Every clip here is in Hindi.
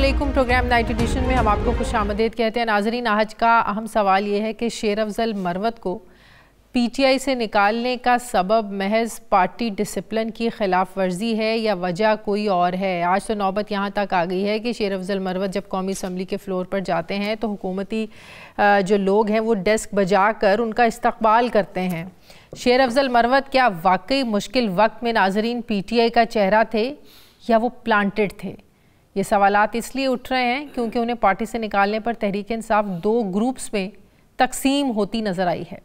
अस्सलामुअलैकुम। प्रोग्राम नाइट एडिशन में हम आपको खुश आमदीद कहते हैं। नाज़रीन, आज का अहम सवाल ये है कि शेर अफजल मरवत को पीटीआई से निकालने का सबब महज पार्टी डिसिप्लिन की खिलाफ वर्जी है या वजह कोई और है। आज तो नौबत यहाँ तक आ गई है कि शेर अफजल मरवत जब कौमी असम्बली के फ्लोर पर जाते हैं तो हुकूमती जो लोग हैं वो डेस्क बजा कर उनका इस्तकबाल करते हैं। शेर अफजल मरवत क्या वाकई मुश्किल वक्त में नाज़रीन पीटीआई का चेहरा थे या वो प्लांटेड थे? ये सवालात इसलिए उठ रहे हैं क्योंकि उन्हें पार्टी से निकालने पर तहरीक इंसाफ दो ग्रुप्स में तकसीम होती नज़र आई है।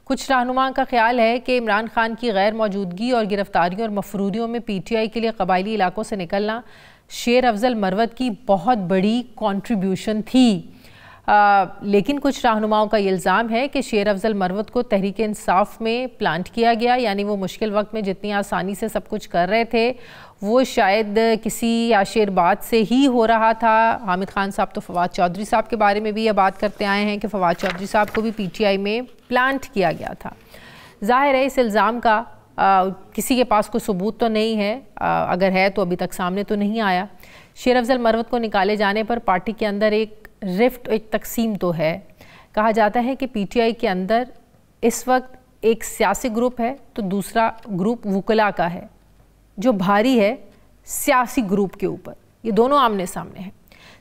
कुछ रहनुमा का ख्याल है कि इमरान खान की गैर मौजूदगी और गिरफ्तारियों और मफरूरियों में पीटीआई के लिए कबायली इलाकों से निकलना शेर अफजल मरवत की बहुत बड़ी कॉन्ट्रीब्यूशन थी। लेकिन कुछ रहनुमाओं का इल्ज़ाम है कि शेर अफजल मरवत को तहरीक इंसाफ में प्लांट किया गया, यानी वो मुश्किल वक्त में जितनी आसानी से सब कुछ कर रहे थे वो शायद किसी आशीर्वाद से ही हो रहा था। हामिद खान साहब तो फवाद चौधरी साहब के बारे में भी ये बात करते आए हैं कि फवाद चौधरी साहब को भी पीटीआई में प्लांट किया गया था। ज़ाहिर है इस इल्ज़ाम का किसी के पास कोई सबूत तो नहीं है, अगर है तो अभी तक सामने तो नहीं आया। शेर अफजल मरवत को निकाले जाने पर पार्टी के अंदर एक रिफ्ट, एक तकसीम तो है। कहा जाता है कि पीटीआई के अंदर इस वक्त एक सियासी ग्रुप है तो दूसरा ग्रुप वुकला का है जो भारी है सियासी ग्रुप के ऊपर। ये दोनों आमने सामने हैं।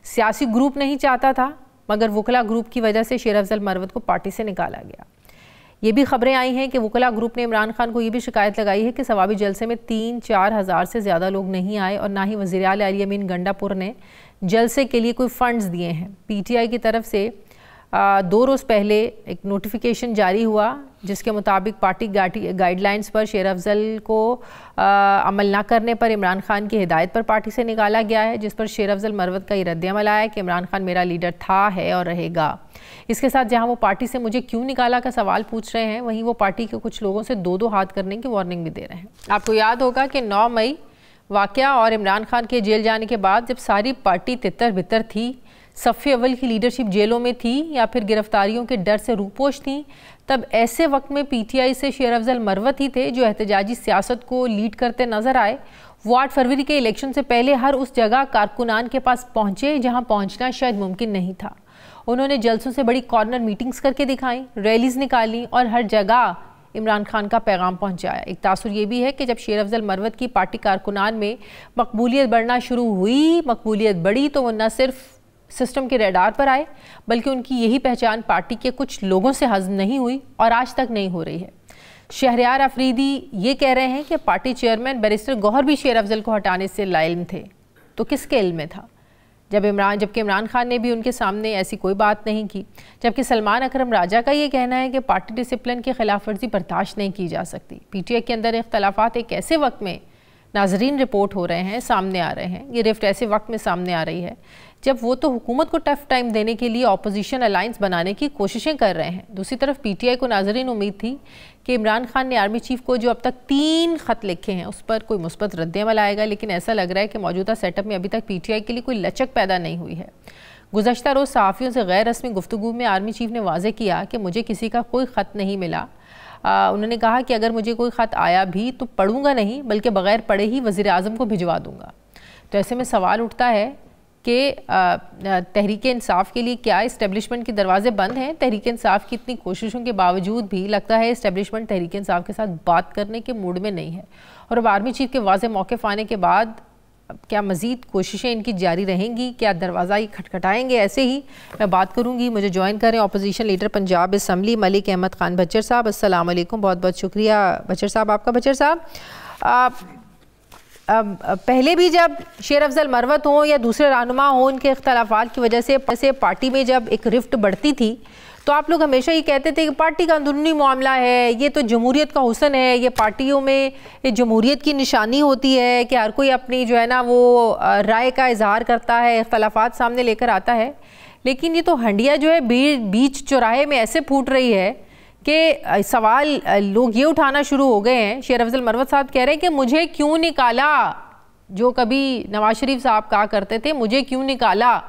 सियासी ग्रुप नहीं चाहता था मगर वुकला ग्रुप की वजह से शेर अफजल मरवत को पार्टी से निकाला गया। ये भी खबरें आई हैं कि वुकला ग्रुप ने इमरान खान को ये भी शिकायत लगाई है कि सवाबी जलसे में 3-4 हज़ार से ज़्यादा लोग नहीं आए और ना ही वज़ीर आला अली अमीन गंडापुर ने जलसे के लिए कोई फ़ंड्स दिए हैं। पीटीआई की तरफ से 2 रोज़ पहले एक नोटिफिकेशन जारी हुआ जिसके मुताबिक पार्टी गाइडलाइंस पर शेर अफजल को अमल ना करने पर इमरान खान की हिदायत पर पार्टी से निकाला गया है, जिस पर शेर अफजल मरवत का ये रद्द-ए-अमल आया कि इमरान खान मेरा लीडर था, है और रहेगा। इसके साथ जहां वो पार्टी से मुझे क्यों निकाला का सवाल पूछ रहे हैं, वहीं वो पार्टी के कुछ लोगों से 2-2 हाथ करने की वार्निंग भी दे रहे हैं। आपको याद होगा कि 9 मई वाक़या और इमरान खान के जेल जाने के बाद जब सारी पार्टी तितर बितर थी, सफ़े अव्वल की लीडरशिप जेलों में थी या फिर गिरफ्तारियों के डर से रूपोश थी, तब ऐसे वक्त में पीटीआई से शेर अफजल मरवत ही थे जो एहतजाजी सियासत को लीड करते नजर आए। वो 8 फरवरी के इलेक्शन से पहले हर उस जगह कारकुनान के पास पहुंचे जहां पहुंचना शायद मुमकिन नहीं था। उन्होंने जलसों से बड़ी कॉर्नर मीटिंग्स करके दिखाई, रैलीज निकाली और हर जगह इमरान खान का पैगाम पहुंचाया। एक तासुर ये भी है कि जब शेर अफजल मरवत की पार्टी कारकुनान में मकबूलियत बढ़ना शुरू हुई, मकबूलियत बढ़ी, तो वो न सिर्फ सिस्टम के रडार पर आए बल्कि उनकी यही पहचान पार्टी के कुछ लोगों से हज़म नहीं हुई और आज तक नहीं हो रही है। शहरयार अफरीदी ये कह रहे हैं कि पार्टी चेयरमैन बैरिस्टर गौहर भी शेर अफजल को हटाने से लाइल्म थे, तो किसके इल्म में था? जबकि इमरान खान ने भी उनके सामने ऐसी कोई बात नहीं की। जबकि सलमान अकरम राजा का ये कहना है कि पार्टी डिसिप्लिन की खिलाफ वर्जी बर्दाश्त नहीं की जा सकती। पीटीआई के अंदर इख्तलाफात एक ऐसे वक्त में नाजरीन रिपोर्ट हो रहे हैं, सामने आ रहे हैं। ये रिफ्ट ऐसे वक्त में सामने आ रही है जब वो तो हुकूमत को टफ टाइम देने के लिए ऑपोजिशन अलायंस बनाने की कोशिशें कर रहे हैं। दूसरी तरफ पीटीआई को नाजरीन उम्मीद थी कि इमरान खान ने आर्मी चीफ को जो अब तक 3 ख़त लिखे हैं उस पर कोई मुस्बत रद्द-ए-अमल आएगा, लेकिन ऐसा लग रहा है कि मौजूदा सेटअप में अभी तक पीटीआई के लिए कोई लचक पैदा नहीं हुई है। गुज़श्ता रोज़ सहाफ़ियों से गैर रस्मी गुफ्तगू में आर्मी चीफ ने वाज़ेह किया कि मुझे किसी का कोई ख़त नहीं मिला। उन्होंने कहा कि अगर मुझे कोई ख़त आया भी तो पढ़ूंगा नहीं बल्कि बग़ैर पढ़े ही वज़ीर आज़म को भिजवा दूंगा। तो ऐसे में सवाल उठता है कि तहरीक इंसाफ के लिए क्या इस्टेब्लिशमेंट के दरवाजे बंद हैं? तहरीक इंसाफ की इतनी कोशिशों के बावजूद भी लगता है इस्टेब्लिशमेंट तहरीक इंसाफ के साथ बात करने के मूड में नहीं है। और अब आर्मी चीफ के वाज़ेह मौक़िफ़ आने के बाद क्या मज़ीद कोशिशें इनकी जारी रहेंगी? क्या दरवाज़ा ही खटखटाएंगे? ऐसे ही मैं बात करूँगी। मुझे ज्वाइन करें opposition leader Punjab assembly Malik Ahmad Khan Bhachar साहब। अस्सलाम वालेकुम, बहुत बहुत शुक्रिया बच्चर साहब आपका। बच्चर साहब, पहले भी जब शेर अफजल मरवत हों या दूसरे रहनुमा हों, उनके इख्तलाफात की वजह से पार्टी में जब एक रिफ्ट बढ़ती थी तो आप लोग हमेशा ये कहते थे कि पार्टी का अंदरूनी मामला है, ये तो जमहूरियत का हुस्न है, ये पार्टियों में ये जमहूरियत की निशानी होती है कि हर कोई अपनी जो है ना वो राय का इजहार करता है, इख्तलाफात सामने लेकर आता है। लेकिन ये तो हंडिया जो है बीच चौराहे में ऐसे फूट रही है कि सवाल लोग ये उठाना शुरू हो गए हैं। शेर अफजल मरवत साहब कह रहे हैं कि मुझे क्यों निकाला, जो कभी नवाज शरीफ साहब कहा करते थे मुझे क्यों निकाला,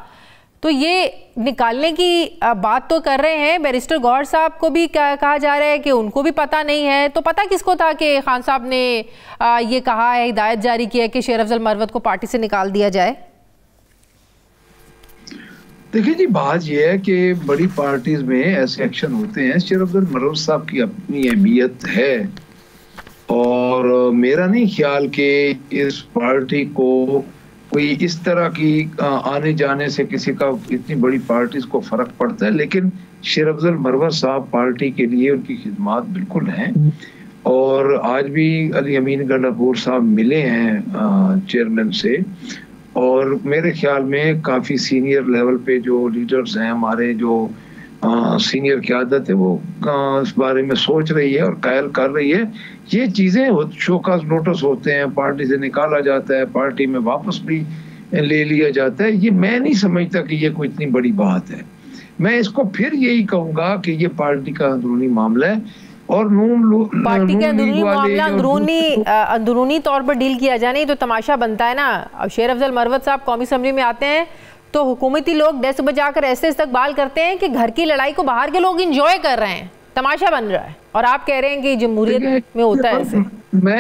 तो ये निकालने की बात तो कर रहे हैं। बैरिस्टर गौहर साहब को भी कहा जा रहा है कि उनको भी पता नहीं है, तो पता किसको था कि खान साहब ने ये कहा है, हिदायत जारी की है कि शेर अफजल मरवत को पार्टी से निकाल दिया जाए? देखिए जी, बात यह है कि बड़ी पार्टीज में ऐसे एक्शन होते हैं। शेर अफजल मरवत साहब की अपनी अहमियत है, और मेरा नहीं ख्याल कि इस पार्टी को कोई इस तरह की आने जाने से किसी का इतनी बड़ी पार्टीज को फर्क पड़ता है। लेकिन शेर अफजल मरवत साहब पार्टी के लिए उनकी खिदमत बिल्कुल हैं, और आज भी अली अमीन गंडापुर साहब मिले हैं चेयरमैन से, और मेरे ख्याल में काफ़ी सीनियर लेवल पे जो लीडर्स हैं हमारे, जो सीनियर क़यादत है, वो इस बारे में सोच रही है और कायल कर रही है। ये चीज़ें शोकाज नोटिस होते हैं, पार्टी से निकाला जाता है, पार्टी में वापस भी ले लिया जाता है। ये मैं नहीं समझता कि ये कोई इतनी बड़ी बात है। मैं इसको फिर यही कहूँगा कि ये पार्टी का अंदरूनी मामला है, और पार्टी के अंदरूनी मामला अंदरूनी तौर पर डील किया जाए, नहीं तो तमाशा बनता है ना। अब शेर अफजल मरवत साहब कौमी असम्बली में आते हैं तो हुकूमती लोग डेस्क बजाकर ऐसे इस्तकबाल करते हैं कि घर की लड़ाई को बाहर के लोग इंजॉय कर रहे हैं, तमाशा बन रहा है, और आप कह रहे हैं कि जमहूरियत में होता है ऐसे। मैं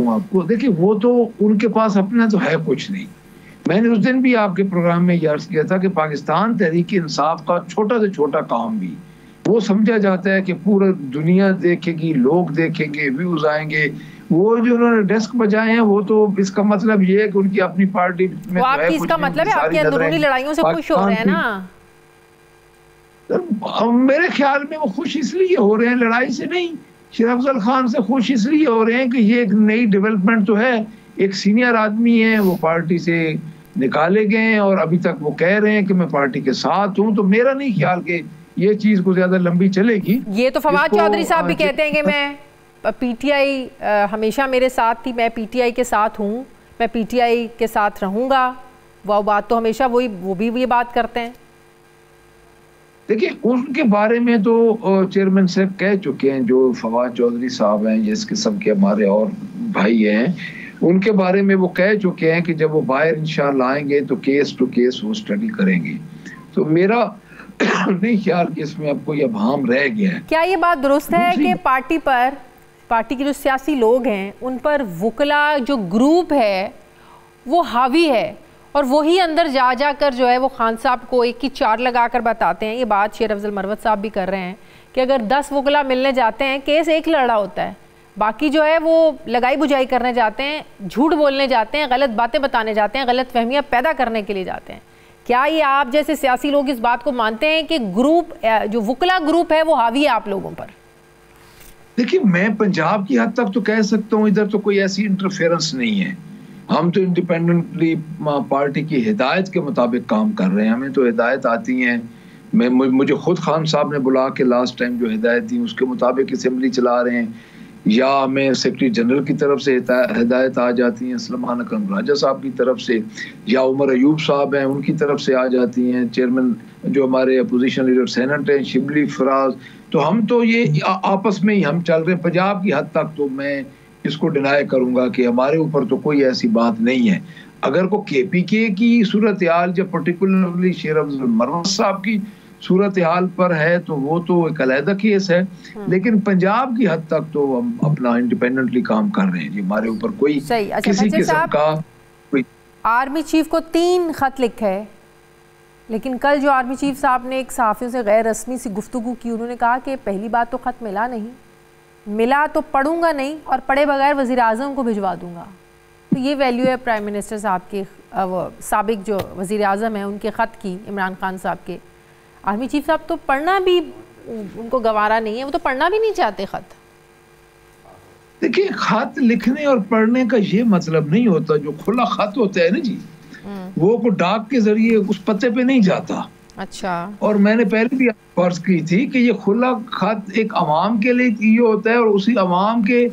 आपको देखिए, वो तो उनके पास अपना तो है कुछ नहीं। मैंने उस दिन भी आपके प्रोग्राम में अर्ज किया था कि पाकिस्तान तहरीक इंसाफ का छोटा से छोटा काम भी वो समझा जाता है कि पूरा दुनिया देखेगी, लोग देखेंगे, व्यूज आएंगे। वो जो उन्होंने डेस्क बजाए हैं, वो तो इसका मतलब ये है कि उनकी अपनी पार्टी में आपकी इसका मतलब है आपकी अंदरूनी लड़ाइयों से खुश हो रहे हैं ना। मेरे ख्याल में वो खुश इसलिए हो रहे हैं, लड़ाई से नहीं। शेर अफजल खान से खुश इसलिए हो रहे हैं कि ये एक नई डेवलपमेंट तो है। एक सीनियर आदमी है, वो पार्टी से निकाले गए हैं और अभी तक वो कह रहे हैं कि मैं पार्टी के साथ हूँ। तो मेरा नहीं ख्याल कि ये चीज को ज्यादा लंबी चलेगी। ये तो फवाद चौधरी साहब भी कहते हैं कि मैं पीटीआई हमेशा मेरे साथ थी, मैं पीटीआई के साथ हूँ, मैं पीटीआई के साथ रहूंगा। वो बात तो हमेशा वो भी ये बात करते हैं। देखिए, उनके बारे में तो चेयरमैन साहब कह चुके हैं, जो फवाद चौधरी साहब हैं, जिस किस्म के हमारे और भाई हैं, उनके बारे में वो कह चुके हैं कि जब वो बाहर इंशाल्लाह आएंगे तो केस टू केस वो स्टडी करेंगे। तो मेरा नहीं ख्याल कि इसमें अब कोई अभाम रह गया है। क्या ये बात दुरुस्त है कि पार्टी के जो सियासी लोग हैं उन पर वुकला जो ग्रुप है वो हावी है, और वही अंदर जा जाकर जो है वो खान साहब को एक की चार लगाकर बताते हैं। ये बात शेर अफजल मरवत साहब भी कर रहे हैं कि अगर 10 वुकला मिलने जाते हैं, केस एक लड़ा होता है, बाकी जो है वो लगाई बुझाई करने जाते हैं, झूठ बोलने जाते हैं, गलत बातें बताने जाते हैं, गलत फहमियाँ पैदा करने के लिए जाते हैं। क्या ये आप जैसे सियासी लोग इस बात को मानते हैं कि ग्रुप जो वुकला ग्रुप है वो हावी है आप लोगों पर? देखिए, मैं पंजाब की हद तक तो कह सकता हूँ, इधर तो कोई ऐसी इंटरफेरेंस नहीं है। हम तो इंडिपेंडेंटली पार्टी की हिदायत के मुताबिक काम कर रहे हैं। हमें तो हिदायत आती हैं, मुझे खुद खान साहब ने बुला के लास्ट टाइम जो हिदायत दी उसके मुताबिक असेंबली चला रहे हैं, या हमें सेक्रेटरी जनरल की तरफ से हिदायत आ जाती हैं, सलमान अकरम राजा साहब की तरफ से, या उमर अयूब साहब हैं उनकी तरफ से आ जाती हैं, चेयरमैन जो हमारे अपोजिशन लीडर सेनेट हैं शिबली फराज। तो हम तो ये आपस में ही हम चल रहे हैं। पंजाब की हद तक तो मैं इसको डिनाई करूंगा कि हमारे ऊपर तो कोई ऐसी बात नहीं है। अगर को केपीके की सूरत हाल, जब पर्टिकुलरली शेर अफजल मरवत साहब की सूरत हाल पर है, तो वो तो एक अलहदा केस है। लेकिन पंजाब की हद तक तो हम अपना इंडिपेंडेंटली काम कर रहे हैं जी। हमारे ऊपर कोई किसी किस्म का कोई। आर्मी चीफ को 3 खत लिखे, लेकिन कल जो आर्मी चीफ साहब ने एक सहाफ़ियों से गैर रस्मी सी गुफ्तगू की, उन्होंने कहा कि पहली बात तो खत मिला नहीं, मिला तो पढ़ूंगा नहीं, और पढ़े बगैर वज़ीर आज़म को भिजवा दूंगा। तो ये वैल्यू है प्राइम मिनिस्टर साहब के, साबिक जो वज़ीर आज़म है उनके ख़त की, इमरान खान साहब के। आर्मी चीफ साहब तो पढ़ना भी उनको गवारा नहीं है, वो तो पढ़ना भी नहीं चाहते खत। देखिए, खत लिखने और पढ़ने का ये मतलब नहीं होता। जो खुला खत होता है ना जी, वो को डाक के जरिए उस पते पे नहीं जाता। अच्छा। और मैंने पहले भी फर्ज की थी कि ये खुला खत एक अवाम के लिए ये होता है, और उसी अवाम के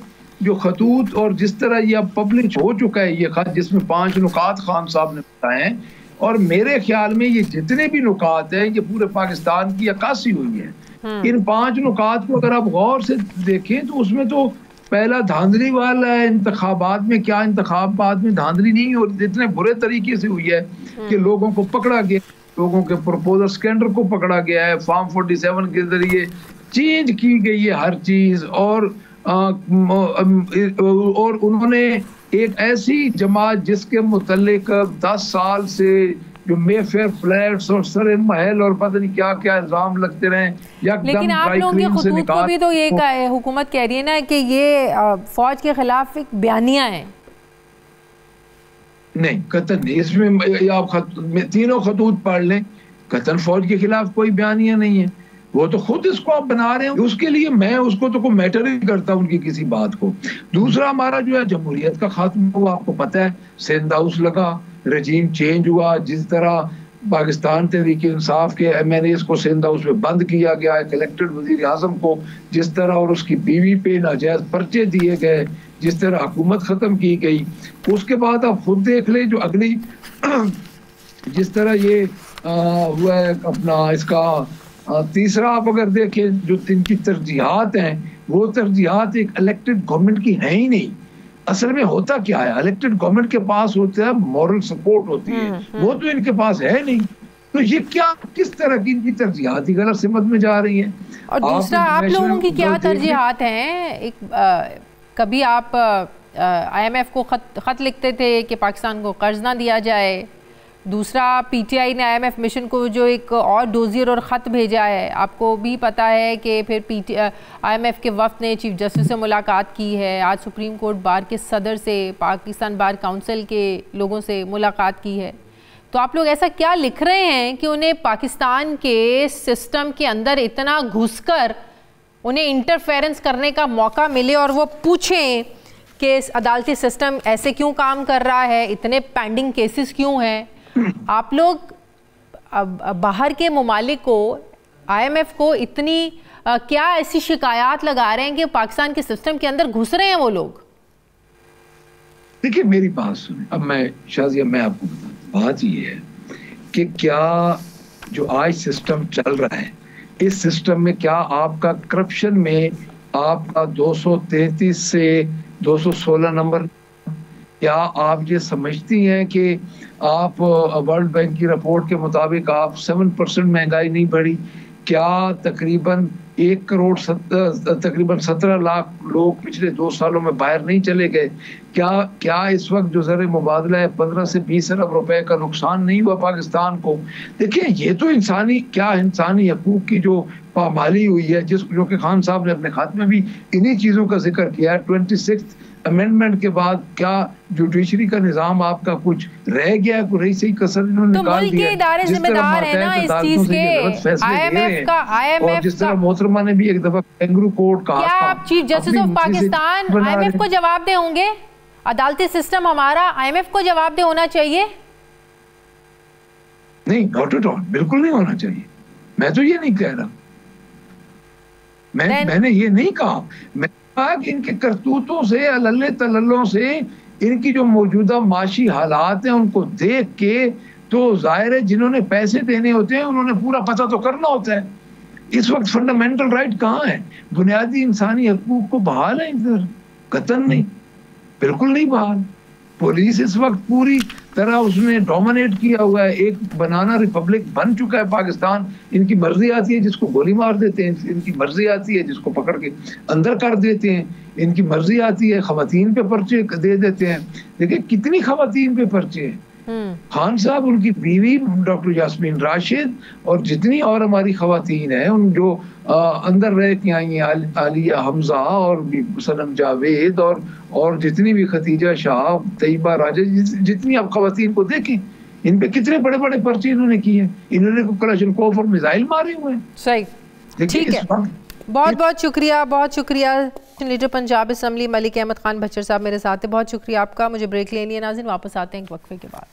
जो खतूत, और जिस तरह ये अब पब्लिश हो चुका है ये खत, जिसमें 5 नुकात खान साहब ने बताए हैं, और मेरे ख्याल में ये जितने भी नुकात हैं ये पूरे पाकिस्तान की अक्कासी हुई है। इन 5 नुकात को अगर आप गौर से देखें तो उसमें तो पहला धांधली वाला है, इंतखाबात में क्या इंतखाबात में धांधली नहीं हो, इतने बुरे तरीके से हुई है कि लोगों को पकड़ा गया, लोगों के प्रपोजल स्कैंडल को पकड़ा गया है, फॉर्म 47 के जरिए चेंज की गई है हर चीज। और उन्होंने एक ऐसी जमात जिसके मुतल्लिक 10 साल से जो मेफेयर फ्लैट्स और सर महल और पता नहीं क्या क्या इल्जाम लगते रहे। लेकिन आप लोगों के खुतूत को भी तो ये हुकूमत कह रही है ना कि ये फौज के खिलाफ एक बयानिया है। नहीं, कतन नहीं, इसमें आप तीनों खतूत पढ़ लें, कतन फौज के खिलाफ कोई बयानिया नहीं है। वो तो खुद इसको आप बना रहे हैं, उसके लिए मैं उसको तो कोई मैटर ही करता उनकी किसी बात को। दूसरा, हमारा जो है जमहूरियत का खात्मा हुआ, आपको पता है, सिंध हाउस लगा, रजीम चेंज हुआ, जिस तरह पाकिस्तान तहरीक इंसाफ के MNAs को सिंध हाउस में बंद किया गया, इलेक्टेड वजीर आजम को जिस तरह और उसकी बीवी पे नाजायज पर्चे दिए गए, जिस तरह हुकूमत खत्म की गई, उसके बाद आप खुद देख ले जो अगली जिस तरह ये हुआ है अपना इसका तीसरा, आप अगर देखें जो इनकी तरजीहात हैं, वो तरजीहात एक इलेक्टेड गवर्नमेंट की है ही नहीं। असल में होता क्या है, इलेक्टेड गवर्नमेंट के पास होता है मॉरल सपोर्ट होती है, वो तो इनके पास है नहीं। तो ये क्या, किस तरह की इनकी तरजीहात ही गलत सिमत में जा रही हैं। और दूसरा, आप लोगों की क्या तरजीहात हैं? कभी आप IMF को खत लिखते थे कि पाकिस्तान को कर्ज ना दिया जाए। दूसरा, PTI ने IMF मिशन को जो एक और डोजियर और ख़त भेजा है, आपको भी पता है कि फिर IMF के वफ़द ने चीफ जस्टिस से मुलाकात की है। आज सुप्रीम कोर्ट बार के सदर से, पाकिस्तान बार काउंसिल के लोगों से मुलाकात की है। तो आप लोग ऐसा क्या लिख रहे हैं कि उन्हें पाकिस्तान के सिस्टम के अंदर इतना घुसकर उन्हें इंटरफेरेंस करने का मौका मिले और वो पूछें कि अदालती सिस्टम ऐसे क्यों काम कर रहा है, इतने पेंडिंग केसेस क्यों हैं? आप लोग बाहर के ममालिक को, IMF को इतनी क्या ऐसी शिकायत लगा रहे हैं कि पाकिस्तान के सिस्टम के अंदर घुस रहे हैं वो लोग? देखिए, मेरी बात सुने, अब मैं शाजिया मैं आपको बताता हूँ, बात ये है कि क्या जो आज सिस्टम चल रहा है, इस सिस्टम में क्या आपका करप्शन में आपका 233 से 216 नंबर, क्या आप ये समझती हैं कि आप वर्ल्ड बैंक की रिपोर्ट के मुताबिक आप 7% महंगाई नहीं बढ़ी? क्या तकरीबन 1 करोड़ तकरीबन 17 लाख लोग पिछले 2 सालों में बाहर नहीं चले गए? क्या इस वक्त जो ज़र मुबादला है 15 से 20 अरब रुपए का नुकसान नहीं हुआ पाकिस्तान को? देखिए, ये तो इंसानी हकूक की जो पामाली हुई है, जो कि खान साहब ने अपने खाते में भी इन्हीं चीज़ों का जिक्र किया है। 26th अमेंडमेंट के बाद क्या जुडिशरी का निजाम आपका कुछ रह गया? रही सही कसर इन्होंने निकाल दिया। इदारे जिम्मेदार है ना इस चीज के। IMF जिस तरह मोहतरमा ने भी एक दफा कैंगरू कोर्ट का, क्या आप chief justice of Pakistan IMF को जवाब दे होंगे? अदालती सिस्टम हमारा IMF को जवाब दे होना चाहिए? नहीं, नॉट एट ऑल, बिल्कुल नहीं होना चाहिए। मैं तो ये नहीं कह रहा, मैंने ये नहीं कहा। मैं कहा कि इनके करतूतों से, अल्ले तल्लों से, इनकी जो मौजूदा माशी हालात हैं उनको देख के तो जाहिर है जिन्होंने पैसे देने होते हैं उन्होंने पूरा पता तो करना होता है। इस वक्त फंडामेंटल राइट कहाँ है? बुनियादी इंसानी हकूक को बहाल है इधर? कतन नहीं, बिल्कुल नहीं बहाल। पुलिस इस वक्त पूरी तरह उसने डोमिनेट किया हुआ है, एक बनाना रिपब्लिक बन चुका है पाकिस्तान। इनकी मर्जी आती है जिसको गोली मार देते हैं, इनकी मर्जी आती है जिसको पकड़ के अंदर कर देते हैं, इनकी मर्जी आती है खवातीन पे पर्चे दे देते हैं। देखिए कितनी खवातीन पे पर्चे हैं। खान साहब, उनकी बीवी डॉक्टर यास्मीन राशिद और जितनी और हमारी खवातीन हैं, उन जो अंदर रह के आई हैं, आलिया हमजा और सनम जावेद और जितनी भी खतीजा शाह, तैयबा राजा, जितनी आप खवातीन को देखें, इन पे कितने बड़े बड़े पर्चे इन्होंने किए हैं। इन्होंने कलाशनकोव और मिसाइल मारे हुए हैं। सही, ठीक है, बहुत बहुत शुक्रिया, बहुत शुक्रिया। लीडर पंजाब असम्बली मलिक अहमद खान भच्चर साहब मेरे साथ हैं, बहुत शुक्रिया आपका। मुझे ब्रेक लेनी है नाज़रीन, वापस आते हैं एक वक्फे के बाद।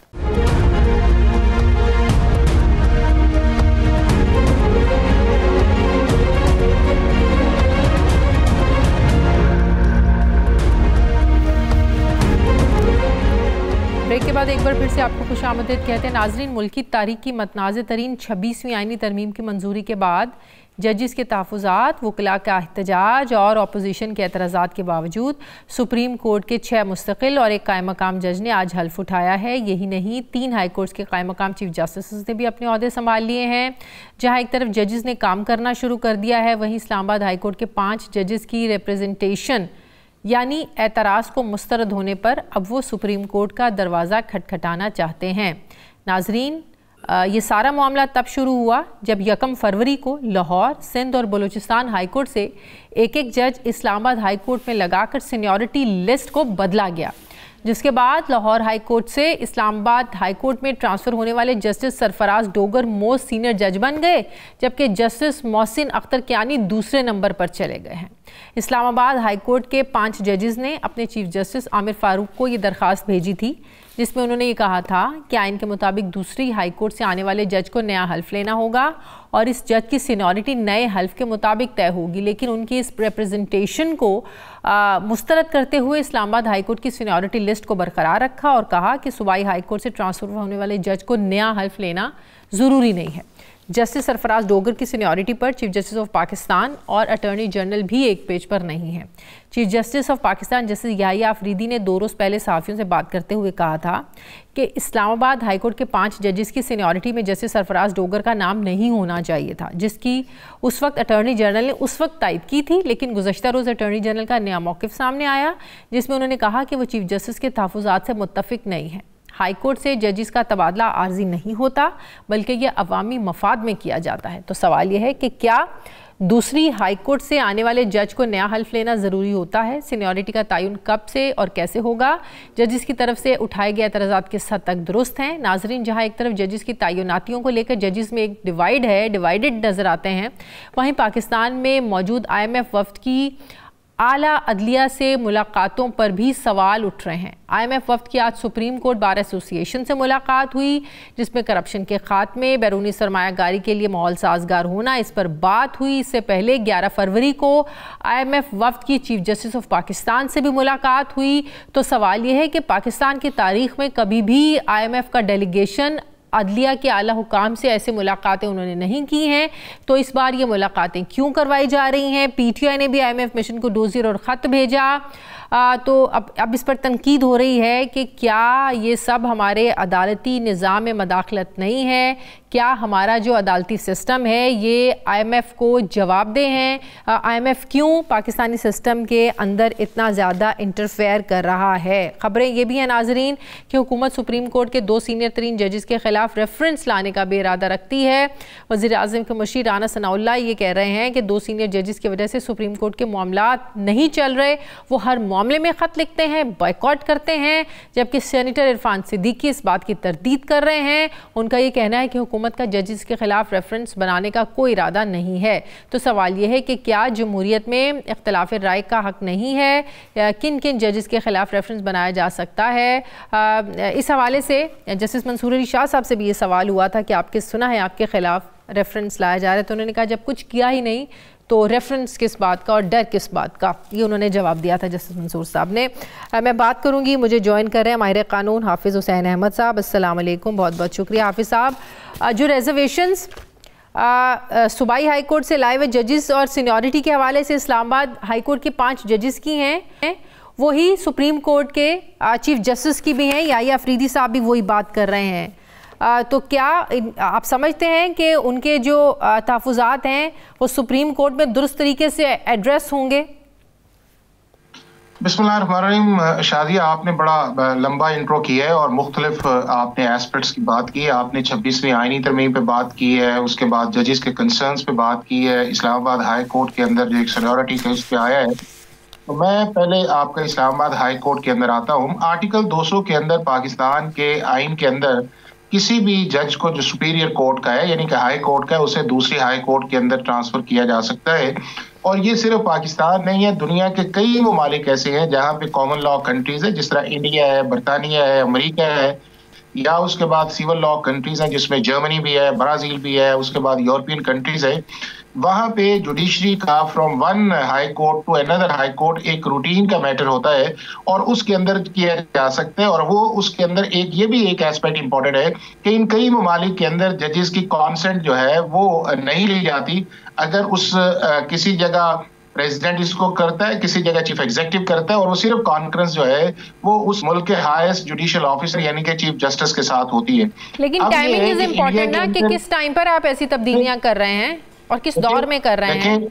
ब्रेक के बाद एक बार फिर से आपको खुशामदीद कहते हैं नाज़रीन। मुल्की तारीख की मतनाज़ तरीन 26वीं आईनी तरमीम की मंजूरी के बाद जजिस के तहफ़्फ़ुज़ात, वकला का एहतजाज और अपोजिशन के एतराज़ात के बावजूद सुप्रीम कोर्ट के 6 मुस्तकिल और एक कायम मकाम जज ने आज हल्फ उठाया है। यही नहीं, 3 हाई कोर्ट्स के कायम मकाम चीफ जस्टिस ने भी अपने ओहदे संभाल लिए हैं। जहां एक तरफ जजिस ने काम करना शुरू कर दिया है, वहीं इस्लामाबाद हाई कोर्ट के 5 जजिस की रिप्रेजेंटेशन यानी एतराज़ को मुस्तरद होने पर अब वो सुप्रीम कोर्ट का दरवाज़ा खटखटाना चाहते हैं। नाजरीन, ये सारा मामला तब शुरू हुआ जब 1 फरवरी को लाहौर, सिंध और बलूचिस्तान हाईकोर्ट से एक जज इस्लामाबाद हाईकोर्ट में लगाकर सीनियरिटी लिस्ट को बदला गया, जिसके बाद लाहौर हाईकोर्ट से इस्लामाबाद हाईकोर्ट में ट्रांसफ़र होने वाले justice Sarfaraz Dogar most senior जज बन गए, जबकि जस्टिस मोहसिन अख्तर कियानी दूसरे नंबर पर चले गए हैं। इस्लामाबाद हाईकोर्ट के 5 जजेस ने अपने चीफ जस्टिस आमिर फारूक को ये दरख्वास्त भेजी थी, जिसमें उन्होंने ये कहा था कि आइन के मुताबिक दूसरी हाईकोर्ट से आने वाले जज को नया हल्फ लेना होगा और इस जज की सीनियरिटी नए हल्फ के मुताबिक तय होगी। लेकिन उनकी इस रिप्रेजेंटेशन को मुस्तरद करते हुए इस्लामाबाद हाईकोर्ट की सीनियरिटी लिस्ट को बरकरार रखा और कहा कि सूबाई हाईकोर्ट से ट्रांसफ़र होने वाले जज को नया हल्फ लेना ज़रूरी नहीं है। जस्टिस सरफराज डोगर की सीनियरिटी पर चीफ जस्टिस ऑफ पाकिस्तान और अटॉर्नी जनरल भी एक पेज पर नहीं है। Chief justice of Pakistan justice Yahya Afridi ने 2 रोज़ पहले सहाफ़ियों से बात करते हुए कहा था कि इस्लामाबाद हाईकोर्ट के 5 जजेस की सीनियरिटी में जस्टिस सरफराज डोगर का नाम नहीं होना चाहिए था, जिसकी उस वक्त अटॉर्नी जनरल ने उस वक्त तायद की थी। लेकिन गुज़श्ता रोज़ अटॉर्नी जनरल का नया मौक़िफ़ सामने आया, जिसमें उन्होंने कहा कि वो चीफ जस्टिस के तहफ़्फ़ुज़ात से मुत्तफ़िक़ नहीं है। हाईकोर्ट से जजेस का तबादला आर्जी नहीं होता, बल्कि यह अवामी मफाद में किया जाता है। तो सवाल यह है कि क्या दूसरी हाईकोर्ट से आने वाले जज को नया हल्फ लेना ज़रूरी होता है? सीनियरिटी का तयन कब से और कैसे होगा? जजेस की तरफ से उठाए गए एतराज़ात किस हद तक दुरुस्त हैं? नाजरीन, जहां एक तरफ जजेस की तयनातियों को लेकर जजेस में एक डिवाइडेड नज़र आते हैं, वहीं पाकिस्तान में मौजूद IMF वफ्द की आला अदलिया से मुलाकातों पर भी सवाल उठ रहे हैं। IMF वफ्द की आज सुप्रीम कोर्ट बार एसोसिएशन से मुलाकात हुई, जिसमें करप्शन के खात्मे, बैरूनी सरमायाकारी के लिए माहौल साजगार होना, इस पर बात हुई। इससे पहले 11 फरवरी को IMF वफ्द की चीफ जस्टिस ऑफ पाकिस्तान से भी मुलाकात हुई। तो सवाल यह है कि पाकिस्तान की तारीख में कभी भी IMF का डेलीगेशन अदलिया के आला हुकाम से ऐसे मुलाकातें उन्होंने नहीं की हैं, तो इस बार ये मुलाकातें क्यों करवाई जा रही हैं? PTI ने भी IMF मिशन को डोज़ियर और ख़त भेजा। तो अब इस पर तनकीद हो रही है कि क्या ये सब हमारे अदालती निज़ाम में मदाखलत नहीं है? क्या हमारा जो अदालती सिस्टम है ये IMF को जवाबदेह हैं? IMF क्यों पाकिस्तानी सिस्टम के अंदर इतना ज़्यादा इंटरफेयर कर रहा है? ख़बरें ये भी हैं नाजरीन कि हुकूमत सुप्रीम कोर्ट के 2 सीनियर तरीन जजेस के ख़िलाफ़ रेफरेंस लाने का बेइरादा रखती है। वज़ीर आज़म के मुशीर राना सनाउल्लाह ये कह रहे हैं कि 2 सीनियर जजेस की वजह से सुप्रीम कोर्ट के मामलात नहीं चल रहे। वो हर मामले में ख़त लिखते हैं, बॉयकॉट करते हैं, जबकि सेनेटर इरफान सिद्दीकी इस बात की तरदीद कर रहे हैं। उनका ये कहना है कि हुकूमत का जजेस के खिलाफ रेफरेंस बनाने का कोई इरादा नहीं है। तो सवाल यह है कि क्या जमहूरियत में इख्तलाफ राय का हक नहीं है? किन किन जजेस के खिलाफ रेफरेंस बनाया जा सकता है? इस हवाले से जस्टिस मंसूर अली शाह साहब से भी ये सवाल हुआ था कि आपके सुना है आपके खिलाफ रेफरेंस लाया जा रहा है, तो उन्होंने कहा जब कुछ किया ही नहीं तो रेफरेंस किस बात का और डर किस बात का, ये उन्होंने जवाब दिया था जस्टिस मंसूर साहब ने। मैं बात करूंगी, मुझे ज्वाइन कर रहे हैं माहिर कानून हाफिज़ हुसैन अहमद साहब। अस्सलाम वालेकुम, बहुत बहुत शुक्रिया हाफिज़ साहब। जो रिजर्वेशंस सूबाई हाई कोर्ट से लाए हुए जजेस और सीनियरिटी के हवाले से इस्लामाबाद हाई कोर्ट के 5 जजेस की हैं, वही सुप्रीम कोर्ट के चीफ जस्टिस की भी हैं। याहिया अफरीदी साहब भी वही बात कर रहे हैं। तो क्या आप समझते हैं कि उनके जो तहफ़्फ़ुज़ात हैं वो सुप्रीम कोर्ट में दुरुस्त तरीके से एड्रेस होंगे? बिस्मिल्लाहिर्रहमानिर्रहीम। शादिया, आपने बड़ा लंबा इंट्रो किया है और मुख्तलिफ आपने एस्पेक्ट्स की बात की है। आपने 26वीं आईनी तरमीम पे बात की है, उसके बाद जजेस के कंसर्न्स पे बात की है, इस्लामाबाद हाई कोर्ट के अंदर जो एक सीनियरिटी केस पे आया है। तो मैं पहले आपका इस्लामाबाद हाई कोर्ट के अंदर आता हूँ। आर्टिकल 200 के अंदर पाकिस्तान के आइन के अंदर किसी भी जज को जो सुपीरियर कोर्ट का है यानी कि हाई कोर्ट का है, उसे दूसरी हाई कोर्ट के अंदर ट्रांसफर किया जा सकता है। और ये सिर्फ पाकिस्तान नहीं है, दुनिया के कई ममालिक ऐसे हैं जहाँ पे कॉमन लॉ कंट्रीज है, जिस तरह इंडिया है, बरतानिया है, अमेरिका है, या उसके बाद सिविल लॉ कंट्रीज हैं जिसमें जर्मनी भी है, ब्राज़ील भी है, उसके बाद यूरोपियन कंट्रीज है। वहाँ पे जुडिशरी का from one high court to another high court एक रूटीन का मैटर होता है और उसके अंदर किया जा सकता है। और वो उसके अंदर ये भी एक एस्पेक्ट इंपॉर्टेंट है कि इन कई ममालिक के अंदर जजेस की कॉन्सेंट जो है वो नहीं ली जाती। अगर उस किसी जगह प्रेसिडेंट इसको करता है, किसी जगह चीफ एग्जीक्यूटिव करता है, और वो सिर्फ कॉन्फ्रेंस जो है वो उस मुल्क के हाईएस्ट जुडिशियल ऑफिसर यानी कि चीफ जस्टिस के साथ होती है। लेकिन टाइमिंग इज इम्पोर्टेंट ना, कि किस टाइम पर आप ऐसी तब्दीलियां कर रहे हैं और किस दौर में कर रहे हैं।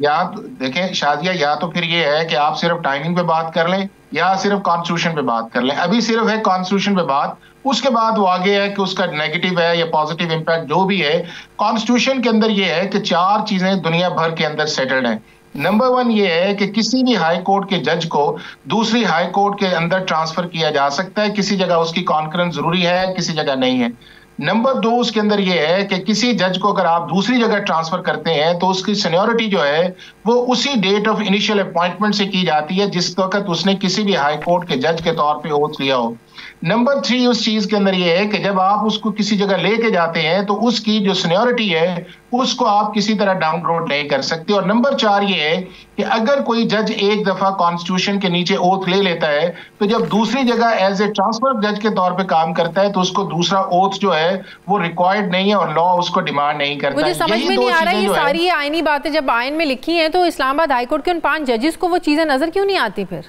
या तो देखें शादिया, या तो फिर ये है कि आप सिर्फ टाइमिंग पे बात कर लें या सिर्फ कॉन्स्टिट्यूशन पे बात कर लें। अभी सिर्फ है कॉन्स्टिट्यूशन पे बात, उसके बाद वो आगे है कि उसका नेगेटिव है या पॉजिटिव इंपैक्ट जो भी है। कॉन्स्टिट्यूशन के अंदर ये है कि 4 चीजें दुनिया भर के अंदर सेटल्ड हैं। नंबर 1 ये है कि किसी भी हाई कोर्ट के जज को दूसरी हाई कोर्ट के अंदर ट्रांसफर किया जा सकता है, किसी जगह उसकी कॉन्करेंस जरूरी है, किसी जगह नहीं है। नंबर 2 उसके अंदर ये है कि किसी जज को अगर आप दूसरी जगह ट्रांसफर करते हैं तो उसकी सीनियरिटी जो है वो उसी डेट ऑफ इनिशियल अपॉइंटमेंट से की जाती है जिस वक्त उसने किसी भी हाई कोर्ट के जज के तौर पे ओथ लिया हो। नंबर 3 उस चीज के अंदर ये है कि जब आप उसको किसी जगह लेके जाते हैं तो उसकी जो सीनियरिटी है उसको आप किसी तरह डाउनग्रेड नहीं कर सकते। और नंबर 4 ये है कि अगर कोई जज एक दफा कॉन्स्टिट्यूशन के नीचे ओथ ले लेता है तो जब दूसरी जगह एज ए ट्रांसफर जज के तौर पे काम करता है तो उसको दूसरा ओथ जो है वो रिक्वायर्ड नहीं है और लॉ उसको डिमांड नहीं करता। मुझे समझ में नहीं आ रहा, ये सारी आईनी बातें जब आयन में लिखी हैं तो इस्लामाबाद हाईकोर्ट के उन 5 जजेस को वो चीजें नजर क्यों नहीं आती? फिर